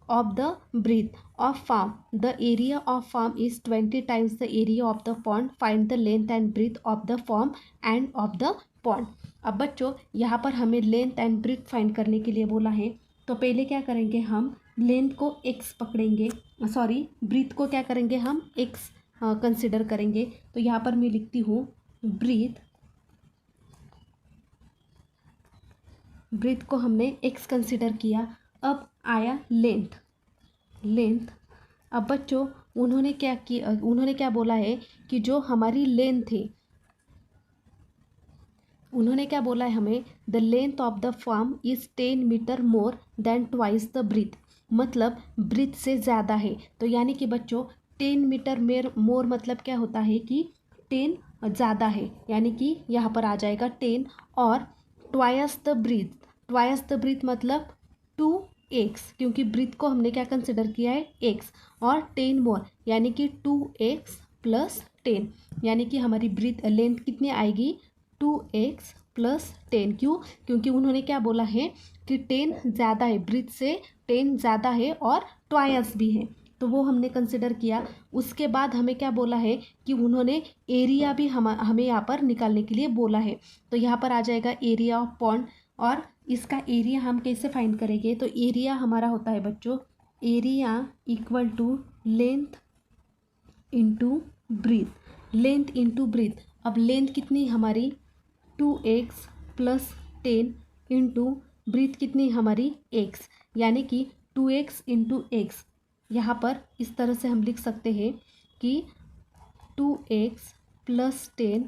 Of the breadth of farm, the area of farm is 20 times the area of the pond. Find the length and breadth of the farm and of the pond. अब बच्चों यहाँ पर हमें लेंथ एंड ब्रीथ फाइंड करने के लिए बोला है, तो पहले क्या करेंगे, हम लेंथ को x पकड़ेंगे, सॉरी ब्रीथ को क्या करेंगे, हम x कंसिडर करेंगे। तो यहाँ पर मैं लिखती हूँ ब्रीथ को हमने x कंसिडर किया। अब आया लेंथ। अब बच्चों उन्होंने क्या बोला है कि जो हमारी लेंथ है, उन्होंने क्या बोला है हमें, the length of the farm is 10 metre more than twice the breadth. मतलब ब्रीथ से ज़्यादा है। तो यानी कि बच्चों 10 मीटर मोर मतलब क्या होता है कि 10 ज़्यादा है, यानी कि यहाँ पर आ जाएगा 10, और ट्वाइस द ब्रीथ मतलब 2x, क्योंकि ब्रीथ को हमने क्या कंसिडर किया है, x, और 10 मोर यानी कि 2x प्लस 10, यानी कि हमारी ब्रीथ लेंथ कितनी आएगी, 2x प्लस 10। क्यों? क्योंकि उन्होंने क्या बोला है कि 10 ज़्यादा है, ब्रीथ से 10 ज़्यादा है और ट्वाइस भी है, तो वो हमने कंसिडर किया। उसके बाद हमें क्या बोला है कि उन्होंने एरिया भी हमें यहाँ पर निकालने के लिए बोला है। तो यहाँ पर आ जाएगा एरिया ऑफ पॉन्ड, और इसका एरिया हम कैसे फाइंड करेंगे, तो एरिया हमारा होता है बच्चों, area equal to length into breadth, length into breadth. अब लेंथ कितनी हमारी 2x प्लस 10 इंटू ब्रीथ कितनी हमारी x, यानी कि 2x इंटू एक्स। यहाँ पर इस तरह से हम लिख सकते हैं कि 2x प्लस 10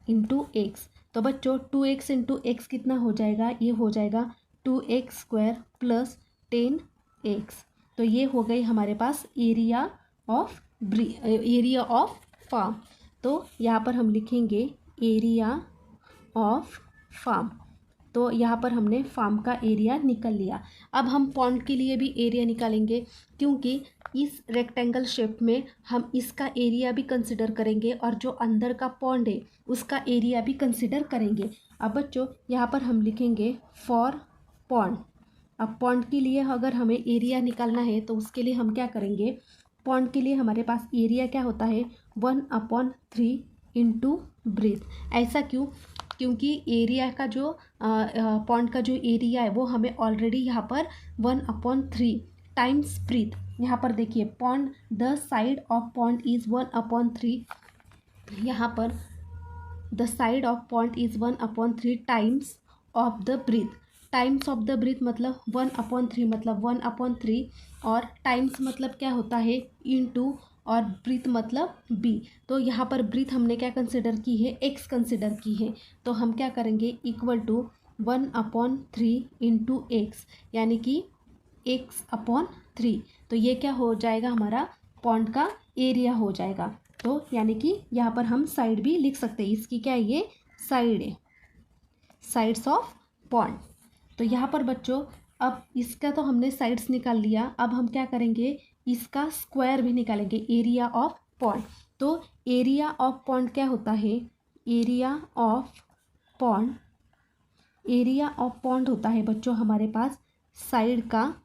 इंटू एक्स। तो बच्चों 2x इंटू एक्स कितना हो जाएगा, ये हो जाएगा 2x स्क्वायर प्लस 10x। तो ये हो गई हमारे पास एरिया ऑफ फार्म। तो यहाँ पर हम लिखेंगे एरिया ऑफ फार्म। तो यहाँ पर हमने फार्म का एरिया निकाल लिया। अब हम पॉन्ड के लिए भी एरिया निकालेंगे, क्योंकि इस रेक्टेंगल शेप में हम इसका एरिया भी कंसिडर करेंगे और जो अंदर का पॉन्ड है उसका एरिया भी कंसिडर करेंगे। अब बच्चों यहाँ पर हम लिखेंगे फॉर पॉन्ड। अब पॉन्ड के लिए अगर हमें एरिया निकालना है तो उसके लिए हम क्या करेंगे, पॉन्ड के लिए हमारे पास एरिया क्या होता है 1/3 इंटू ब्रीथ। ऐसा क्यों, क्योंकि एरिया का जो पॉन्ड का जो एरिया है वो हमें ऑलरेडी यहाँ पर 1/3 टाइम्स ब्रीथ। यहाँ पर देखिए pond, the side of pond is 1/3, यहाँ पर the side of pond is 1/3 times of the breadth. Times of the breadth मतलब 1/3 मतलब 1/3, और टाइम्स मतलब क्या होता है इनटू, और ब्रीथ मतलब बी। तो यहाँ पर ब्रीथ हमने क्या कंसिडर की है, एक्स कंसिडर की है। तो हम क्या करेंगे इक्वल टू 1/3 इंटू एक्स, यानी कि x/3। तो ये क्या हो जाएगा, हमारा पॉन्ड का एरिया हो जाएगा। तो यानी कि यहाँ पर हम साइड भी लिख सकते हैं, इसकी क्या है ये साइड है, साइड्स ऑफ पॉन्ड। तो यहाँ पर बच्चों अब इसका तो हमने साइड्स निकाल लिया, अब हम क्या करेंगे इसका स्क्वायर भी निकालेंगे, एरिया ऑफ पॉन्ड। तो एरिया ऑफ पॉन्ड क्या होता है, area of pond, area of pond होता है बच्चों हमारे पास साइड का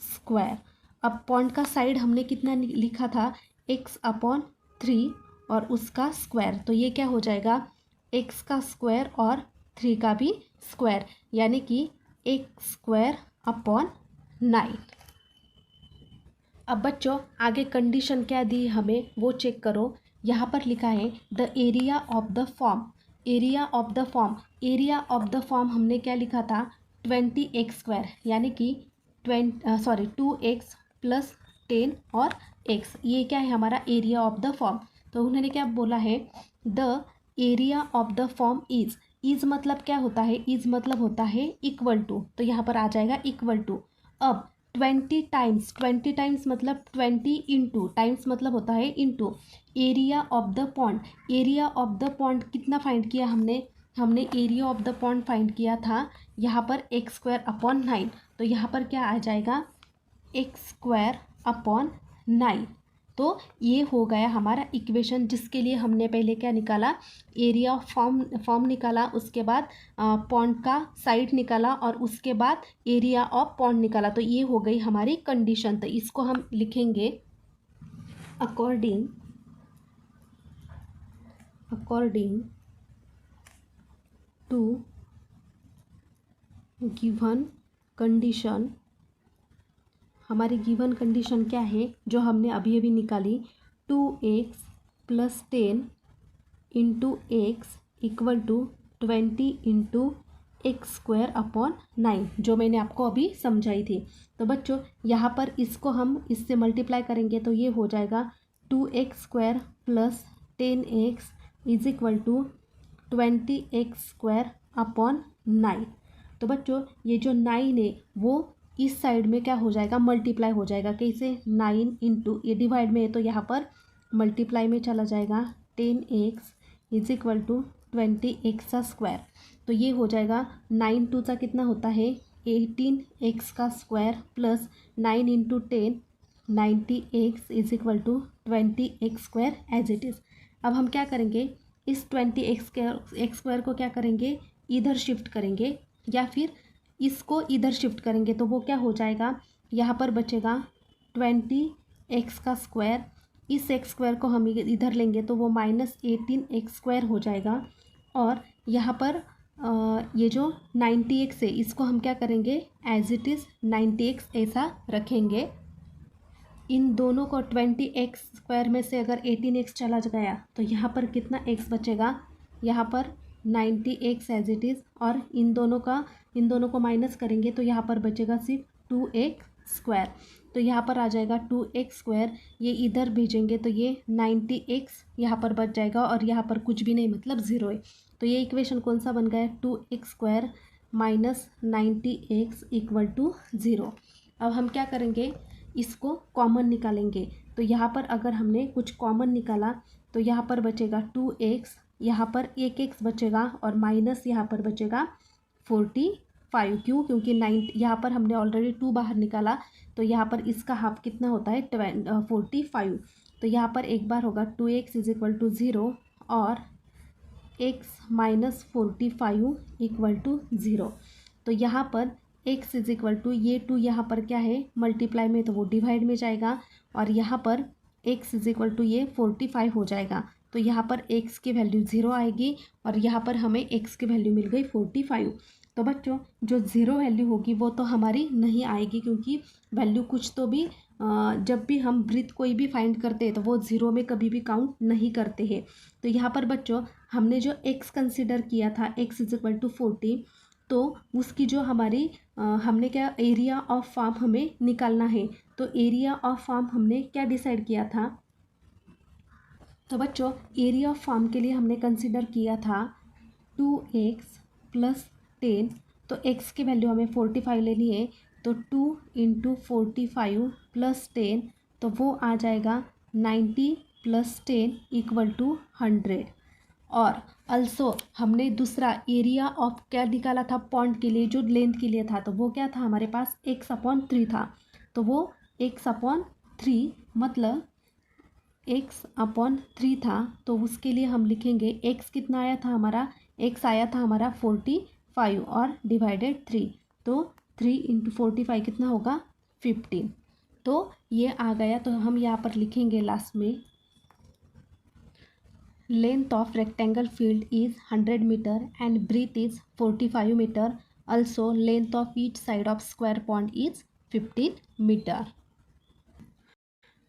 स्क्वायर। अब पॉन्ड का साइड हमने कितना लिखा था x/3 और उसका स्क्वायर, तो ये क्या हो जाएगा x का स्क्वायर और 3 का भी स्क्वायर, यानी कि x²/9। अब बच्चों आगे कंडीशन क्या दी हमें वो चेक करो। यहाँ पर लिखा है the area of the form, area of the form, area of the form हमने क्या लिखा था 20x², यानी कि 2x + 10 और x, ये क्या है हमारा एरिया ऑफ द फॉर्म। तो उन्होंने क्या बोला है the area of the form is मतलब क्या होता है, इज़ मतलब होता है इक्वल टू, तो यहाँ पर आ जाएगा इक्वल टू। अब 20 टाइम्स, 20 टाइम्स मतलब 20 इंटू, टाइम्स मतलब होता है into area of the pond. Area of the pond कितना फाइंड किया हमने area of the pond find किया था यहाँ पर x²/9। तो यहाँ पर क्या आ जाएगा x²/9। तो ये हो गया हमारा इक्वेशन, जिसके लिए हमने पहले क्या निकाला एरिया ऑफ फॉर्म निकाला, उसके बाद पॉन्ड का साइड निकाला और उसके बाद एरिया ऑफ पॉन्ड निकाला। तो ये हो गई हमारी कंडीशन। तो इसको हम लिखेंगे अकॉर्डिंग टू गिवन कंडीशन। हमारी गिवन कंडीशन क्या है जो हमने अभी अभी निकाली, 2x + 10 into x equal to 20 into x²/9, जो मैंने आपको अभी समझाई थी। तो बच्चों यहाँ पर इसको हम इससे मल्टीप्लाई करेंगे तो ये हो जाएगा 2x² + 10x is equal to 20x²/9। तो बच्चों ये जो 9 है वो इस साइड में क्या हो जाएगा मल्टीप्लाई हो जाएगा, कैसे 9 इंटू, ये डिवाइड में है तो यहाँ पर मल्टीप्लाई में चला जाएगा 10x is equal to 20x²। तो ये हो जाएगा 9 2 कितना होता है 18x² plus 9 into 10 90x is equal to 20x² as it is. अब हम क्या करेंगे इस 20x² को क्या करेंगे इधर शिफ्ट करेंगे या फिर इसको इधर शिफ्ट करेंगे, तो वो क्या हो जाएगा यहाँ पर बचेगा 20x², इस x² को हम इधर लेंगे तो वो -18x² हो जाएगा। और यहाँ पर ये जो 90x है इसको हम क्या करेंगे एज इट इज़ 90x ऐसा रखेंगे। इन दोनों को 20x² में से अगर 18x चला गया तो यहाँ पर कितना x बचेगा, यहाँ पर 90x एज इट इज़, और इन दोनों को माइनस करेंगे तो यहाँ पर बचेगा सिर्फ 2x²। तो यहाँ पर आ जाएगा 2x², ये इधर भेजेंगे तो ये 90x यहाँ पर बच जाएगा और यहाँ पर कुछ भी नहीं मतलब 0 है। तो ये इक्वेशन कौन सा बन गया 2x² minus 90x equal to 0। अब हम क्या करेंगे इसको कॉमन निकालेंगे। तो यहाँ पर अगर हमने कुछ कॉमन निकाला तो यहाँ पर बचेगा 2x, यहाँ पर 1x बचेगा और माइनस यहाँ पर बचेगा 45। क्यों? क्योंकि 9 यहाँ पर हमने ऑलरेडी 2 बाहर निकाला, तो यहाँ पर इसका हाफ कितना होता है 45। तो यहाँ पर एक बार होगा 2x इज इक्वल टू 0 और x माइनस 45 इक्वल टू 0। तो यहाँ पर x इज इक्वल टू ये 2 यहाँ पर क्या है मल्टीप्लाई में, तो वो डिवाइड में जाएगा, और यहाँ पर x इज इक्वल टू ये 45 हो जाएगा। तो यहाँ पर x की वैल्यू 0 आएगी और यहाँ पर हमें x की वैल्यू मिल गई 45। तो बच्चों जो 0 वैल्यू होगी वो तो हमारी नहीं आएगी, क्योंकि वैल्यू कुछ तो भी जब भी हम वृत्त कोई भी फाइंड करते हैं तो वो 0 में कभी भी काउंट नहीं करते हैं। तो यहाँ पर बच्चों हमने जो x कंसिडर किया था x इज इक्वल टू 40, तो उसकी जो हमारी हमने क्या एरिया ऑफ फार्म हमें निकालना है। तो एरिया ऑफ फार्म हमने क्या डिसाइड किया था? तो बच्चों एरिया ऑफ फार्म के लिए हमने कंसिडर किया था 2x प्लस 10। तो x की वैल्यू हमें 45 लेनी है, तो 2 इंटू 45 प्लस 10, तो वो आ जाएगा 90 प्लस 10 इक्वल टू 100। और अल्सो हमने दूसरा एरिया ऑफ क्या निकाला था पॉइंट के लिए, जो लेंथ के लिए था, तो वो क्या था हमारे पास x/3 था। तो वो x/3 मतलब x/3 था, तो उसके लिए हम लिखेंगे x कितना आया था हमारा, x आया था हमारा 45 और डिवाइडेड 3, तो 3 इंटू 45 कितना होगा 15। तो ये आ गया। तो हम यहाँ पर लिखेंगे लास्ट में length of rectangle field is 100 metre and breadth is 45 metre. Also length of each side of square pond is 15 meter.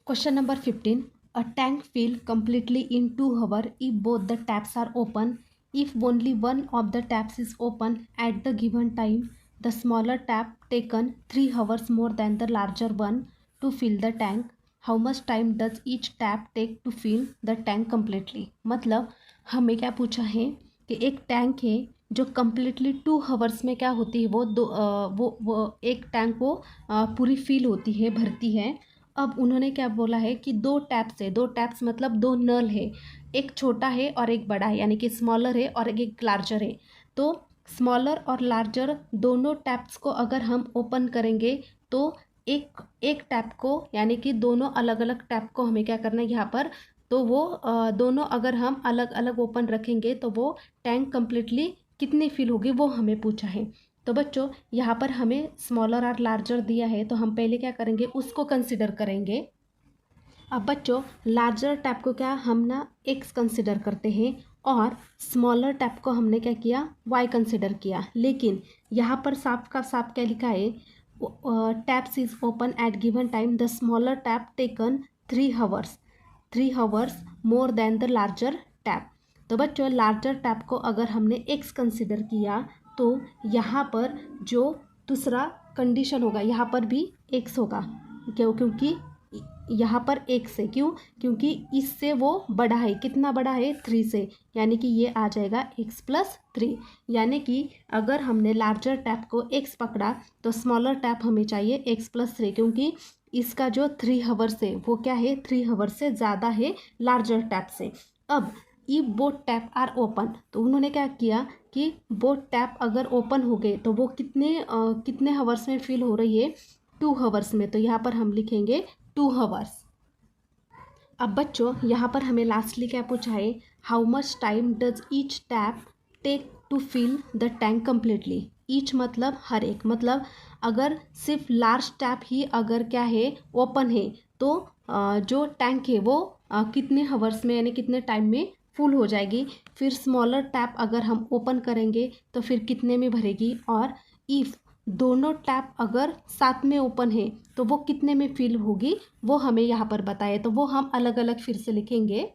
Question number 15. A tank fill completely in 2 hours if both the taps are open. If only one of the taps is open at the given time, the smaller tap taken 3 hours more than the larger one to fill the tank. How much time does each tap take to fill the tank completely? मतलब हमें क्या पूछा है कि एक टैंक है जो कम्प्लीटली 2 हावर्स में क्या होती है, वो एक टैंक वो पूरी फिल होती है, भरती है। अब उन्होंने क्या बोला है कि 2 टैप्स है, 2 टैप्स मतलब 2 नल है, एक छोटा है और एक बड़ा है, यानी कि स्मॉलर है और एक लार्जर है। तो स्मॉलर और लार्जर दोनों टैप्स को अगर हम ओपन करेंगे तो एक टैप को, यानी कि दोनों अलग अलग टैप को हमें क्या करना है यहाँ पर, तो वो दोनों अगर हम अलग अलग ओपन रखेंगे तो वो टैंक कम्प्लीटली कितनी फिल होगी वो हमें पूछा है। तो बच्चों यहाँ पर हमें स्मॉलर और लार्जर दिया है, तो हम पहले क्या करेंगे उसको कंसिडर करेंगे। अब बच्चों लार्जर टैप को क्या हम ना x कंसिडर करते हैं और स्मॉलर टैप को हमने क्या किया y कंसिडर किया। लेकिन यहाँ पर साफ का साफ क्या लिखा है, taps is open at given time, the smaller tap taken 3 hours more than the larger tap. तो बच्चों लार्जर टैप को अगर हमने x कंसिडर किया तो यहाँ पर जो दूसरा कंडीशन होगा यहाँ पर भी x होगा, क्योंकि यहाँ पर x है, क्योंकि इससे वो बड़ा है, कितना बड़ा है 3 से, यानी कि ये आ जाएगा x+3। यानी कि अगर हमने लार्जर टैप को x पकड़ा तो स्मॉलर टैप हमें चाहिए x+3, क्योंकि इसका जो 3 हावर्स है वो क्या है 3 हावर्स से ज़्यादा है लार्जर टैप से। अब if both tap are open, तो उन्होंने क्या किया कि बोथ टैप अगर ओपन हो गए तो वो कितने हावर्स में फिल हो रही है 2 हावर्स में, तो यहाँ पर हम लिखेंगे 2 हावर्स। अब बच्चों यहाँ पर हमें लास्टली क्या पूछा है, how much time does each tap take to fill the tank completely. Each मतलब हर एक, मतलब अगर सिर्फ लार्ज टैप ही अगर क्या है ओपन है तो जो टैंक है वो कितने हावर्स में यानी कितने टाइम में फुल हो जाएगी। फिर स्मॉलर टैप अगर हम ओपन करेंगे तो फिर कितने में भरेगी, और इफ़ दोनों टैप अगर साथ में ओपन है तो वो कितने में फिल होगी वो हमें यहाँ पर बताए, तो वो हम अलग अलग फिर से लिखेंगे।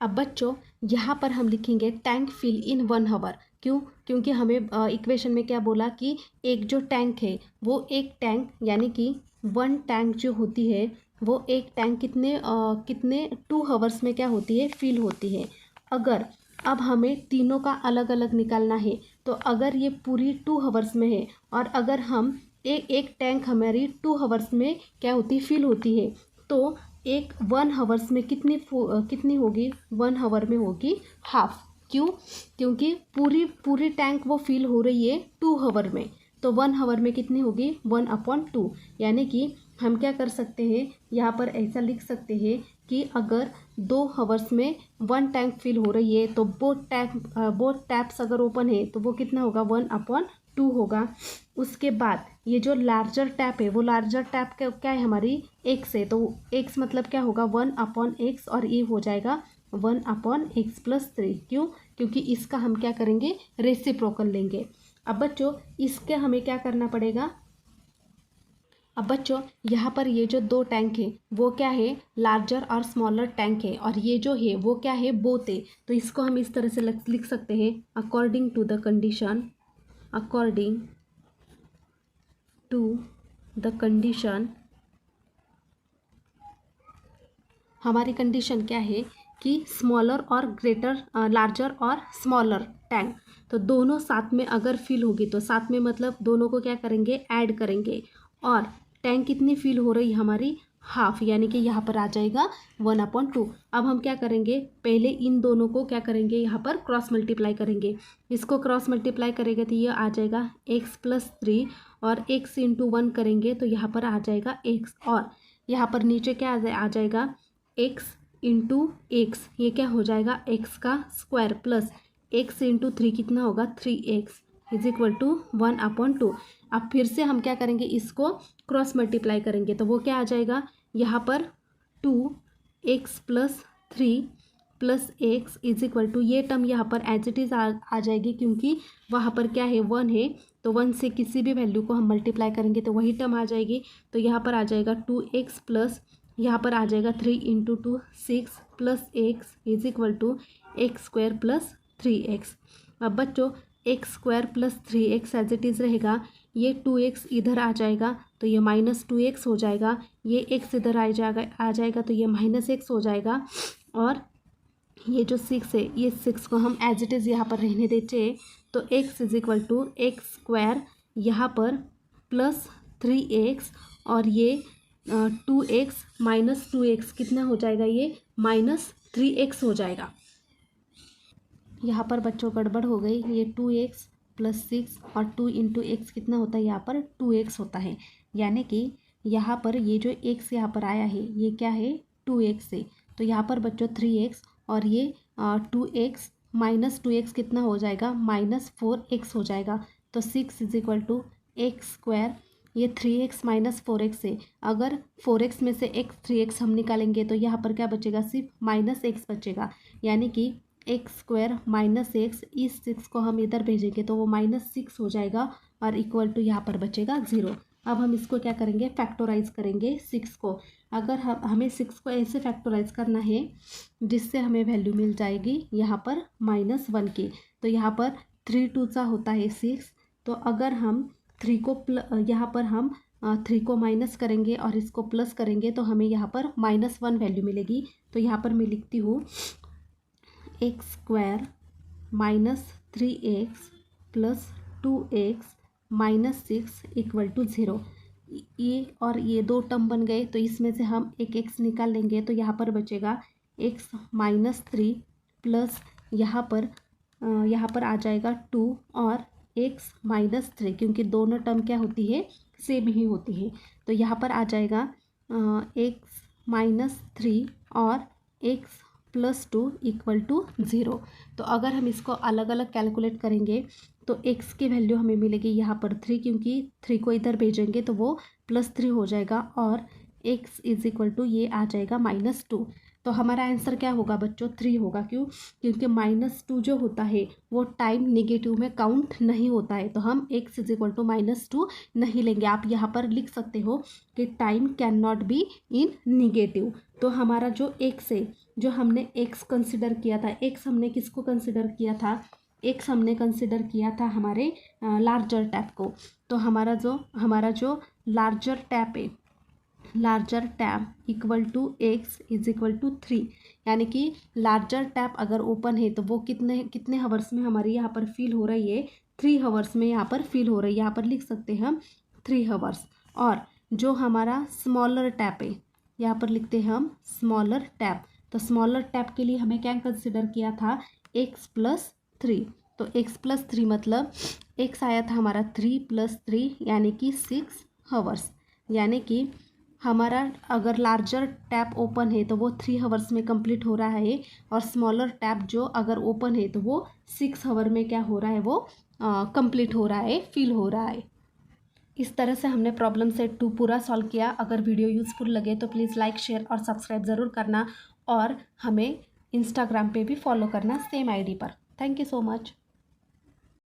अब बच्चों यहाँ पर हम लिखेंगे टैंक फिल इन 1 हावर। क्यों? क्योंकि हमें इक्वेशन में क्या बोला कि एक जो टैंक है वो एक टैंक यानी कि 1 टैंक जो होती है वो एक टैंक कितने 2 हावर्स में क्या होती है फिल होती है। अगर अब हमें तीनों का अलग अलग निकालना है, तो अगर ये पूरी 2 हावर्स में है और अगर हम एक टैंक हमारी 2 हावर्स में क्या होती फिल होती है, तो 1 हावर्स में कितनी होगी 1 हावर में होगी हाफ। क्यों? क्योंकि पूरी पूरी टैंक वो फिल हो रही है 2 हावर में, तो 1 हावर में कितनी होगी 1/2। यानी कि हम क्या कर सकते हैं, यहाँ पर ऐसा लिख सकते हैं कि अगर 2 हावर्स में 1 टैंक फिल हो रही है तो बोथ टैप्स अगर ओपन है तो वो कितना होगा 1/2 होगा। उसके बाद ये जो लार्जर टैप है वो लार्जर टैप क्या है हमारी x है, तो x मतलब क्या होगा 1/x और ये हो जाएगा 1/x+3। क्यों? क्योंकि इसका हम क्या करेंगे रेसिप्रोकल लेंगे। अब बच्चों इसके हमें क्या करना पड़ेगा, अब बच्चों यहाँ पर ये जो 2 टैंक है वो क्या है लार्जर और स्मॉलर टैंक है, और ये जो है वो क्या है बोथ है। तो इसको हम इस तरह से लिख सकते हैं अकॉर्डिंग टू द कंडीशन हमारी कंडीशन क्या है कि स्मॉलर और ग्रेटर लार्जर और स्मॉलर टैंक तो दोनों साथ में अगर फिल होगी तो साथ में मतलब दोनों को क्या करेंगे ऐड करेंगे, और टैंक कितनी फिल हो रही हमारी हाफ, यानी कि यहाँ पर आ जाएगा 1/2। अब हम क्या करेंगे पहले इन दोनों को क्या करेंगे यहाँ पर क्रॉस मल्टीप्लाई करेंगे। इसको क्रॉस मल्टीप्लाई करेंगे तो ये आ जाएगा x+3 और x × 1 करेंगे तो यहाँ पर आ जाएगा x, और यहाँ पर नीचे क्या आ जाएगा x × x, ये क्या हो जाएगा x का स्क्वायर प्लस x × 3 कितना होगा 3x = 1/2। अब फिर से हम क्या करेंगे इसको क्रॉस मल्टीप्लाई करेंगे तो वो क्या आ जाएगा यहाँ पर 2x+3 + x = ये टर्म यहाँ पर एज इट इज़ आ जाएगी, क्योंकि वहाँ पर क्या है 1 है तो 1 से किसी भी वैल्यू को हम मल्टीप्लाई करेंगे तो वही टर्म आ जाएगी। तो यहाँ पर आ जाएगा 2x प्लस यहाँ पर आ जाएगा 3 × 2 6 + x = x² + 3x। अब बच्चों x² + 3x as it is रहेगा, ये 2x इधर आ जाएगा तो ये -2x हो जाएगा, ये x इधर आ जाएगा तो ये -x हो जाएगा, और ये जो 6 है ये 6 को हम एज इट इज़ यहाँ पर रहने देते हैं। तो x = x² यहाँ पर प्लस 3x और ये 2x -2x कितना हो जाएगा ये -3x हो जाएगा। यहाँ पर बच्चों गड़बड़ हो गई, ये 2x + 6 और 2 × x कितना होता है यहाँ पर 2x होता है, यानी कि यहाँ पर ये जो x यहाँ पर आया है ये क्या है 2x है, तो यहाँ पर बच्चों 3x और ये 2x -2x कितना हो जाएगा -4x हो जाएगा। तो 6 = x², ये 3x -4x है, अगर 4x में से x 3x हम निकालेंगे तो यहाँ पर क्या बचेगा सिर्फ -x बचेगा, यानी कि x² -x, इस 6 को हम इधर भेजेंगे तो वो -6 हो जाएगा और इक्वल टू यहाँ पर बचेगा 0। अब हम इसको क्या करेंगे फैक्टराइज करेंगे 6 को। अगर हमें 6 को ऐसे फैक्टराइज करना है जिससे हमें वैल्यू मिल जाएगी यहाँ पर -1 की, तो यहाँ पर 3 2 होता है 6, तो अगर हम 3 को यहाँ पर हम 3 को माइनस करेंगे और इसको प्लस करेंगे तो हमें यहाँ पर -1 वैल्यू मिलेगी। तो यहाँ पर मैं लिखती हूँ x² -3x + 2x -6 = 0। ये और ये 2 टर्म बन गए, तो इसमें से हम एक x निकाल लेंगे तो यहाँ पर बचेगा x -3 प्लस यहाँ पर आ जाएगा 2 और x -3, क्योंकि दोनों टर्म क्या होती है सेम ही होती है। तो यहाँ पर आ जाएगा x -3 और x + 2 = 0। तो अगर हम इसको अलग अलग कैलकुलेट करेंगे तो x की वैल्यू हमें मिलेगी यहाँ पर 3, क्योंकि 3 को इधर भेजेंगे तो वो +3 हो जाएगा, और x = ये आ जाएगा -2। तो हमारा आंसर क्या होगा बच्चों 3 होगा। क्यों? क्योंकि -2 जो होता है वो टाइम नेगेटिव में काउंट नहीं होता है, तो हम x = -2 नहीं लेंगे। आप यहाँ पर लिख सकते हो कि time can not be in negative. तो हमारा जो x है, जो हमने x कंसिडर किया था, x हमने किसको कंसिडर किया था, x हमने कंसिडर किया था हमारे लार्जर टैप को। तो हमारा जो लार्जर टैप है, लार्जर टैप =x = 3, यानी कि लार्जर टैप अगर ओपन है तो वो कितने हावर्स में हमारी यहाँ पर फिल हो रही है 3 हावर्स में यहाँ पर फिल हो रही है। यहाँ पर लिख सकते हैं हम 3 हावर्स। और जो हमारा स्मॉलर टैप है यहाँ पर लिखते हैं हम स्मॉलर टैप। तो स्मॉलर टैप के लिए हमें क्या कंसिडर किया था x+3। तो x+3 मतलब x आया था हमारा 3+3 यानी कि 6 हावर्स। यानी कि हमारा अगर लार्जर टैप ओपन है तो वो 3 हावर्स में कंप्लीट हो रहा है, और स्मॉलर टैप जो अगर ओपन है तो वो 6 हावर में क्या हो रहा है, वो कंप्लीट हो रहा है, फिल हो रहा है। इस तरह से हमने प्रॉब्लम सेट 2 पूरा सॉल्व किया। अगर वीडियो यूज़फुल लगे तो प्लीज़ लाइक, शेयर और सब्सक्राइब ज़रूर करना, और हमें इंस्टाग्राम पे भी फॉलो करना सेम आईडी पर। Thank you so much.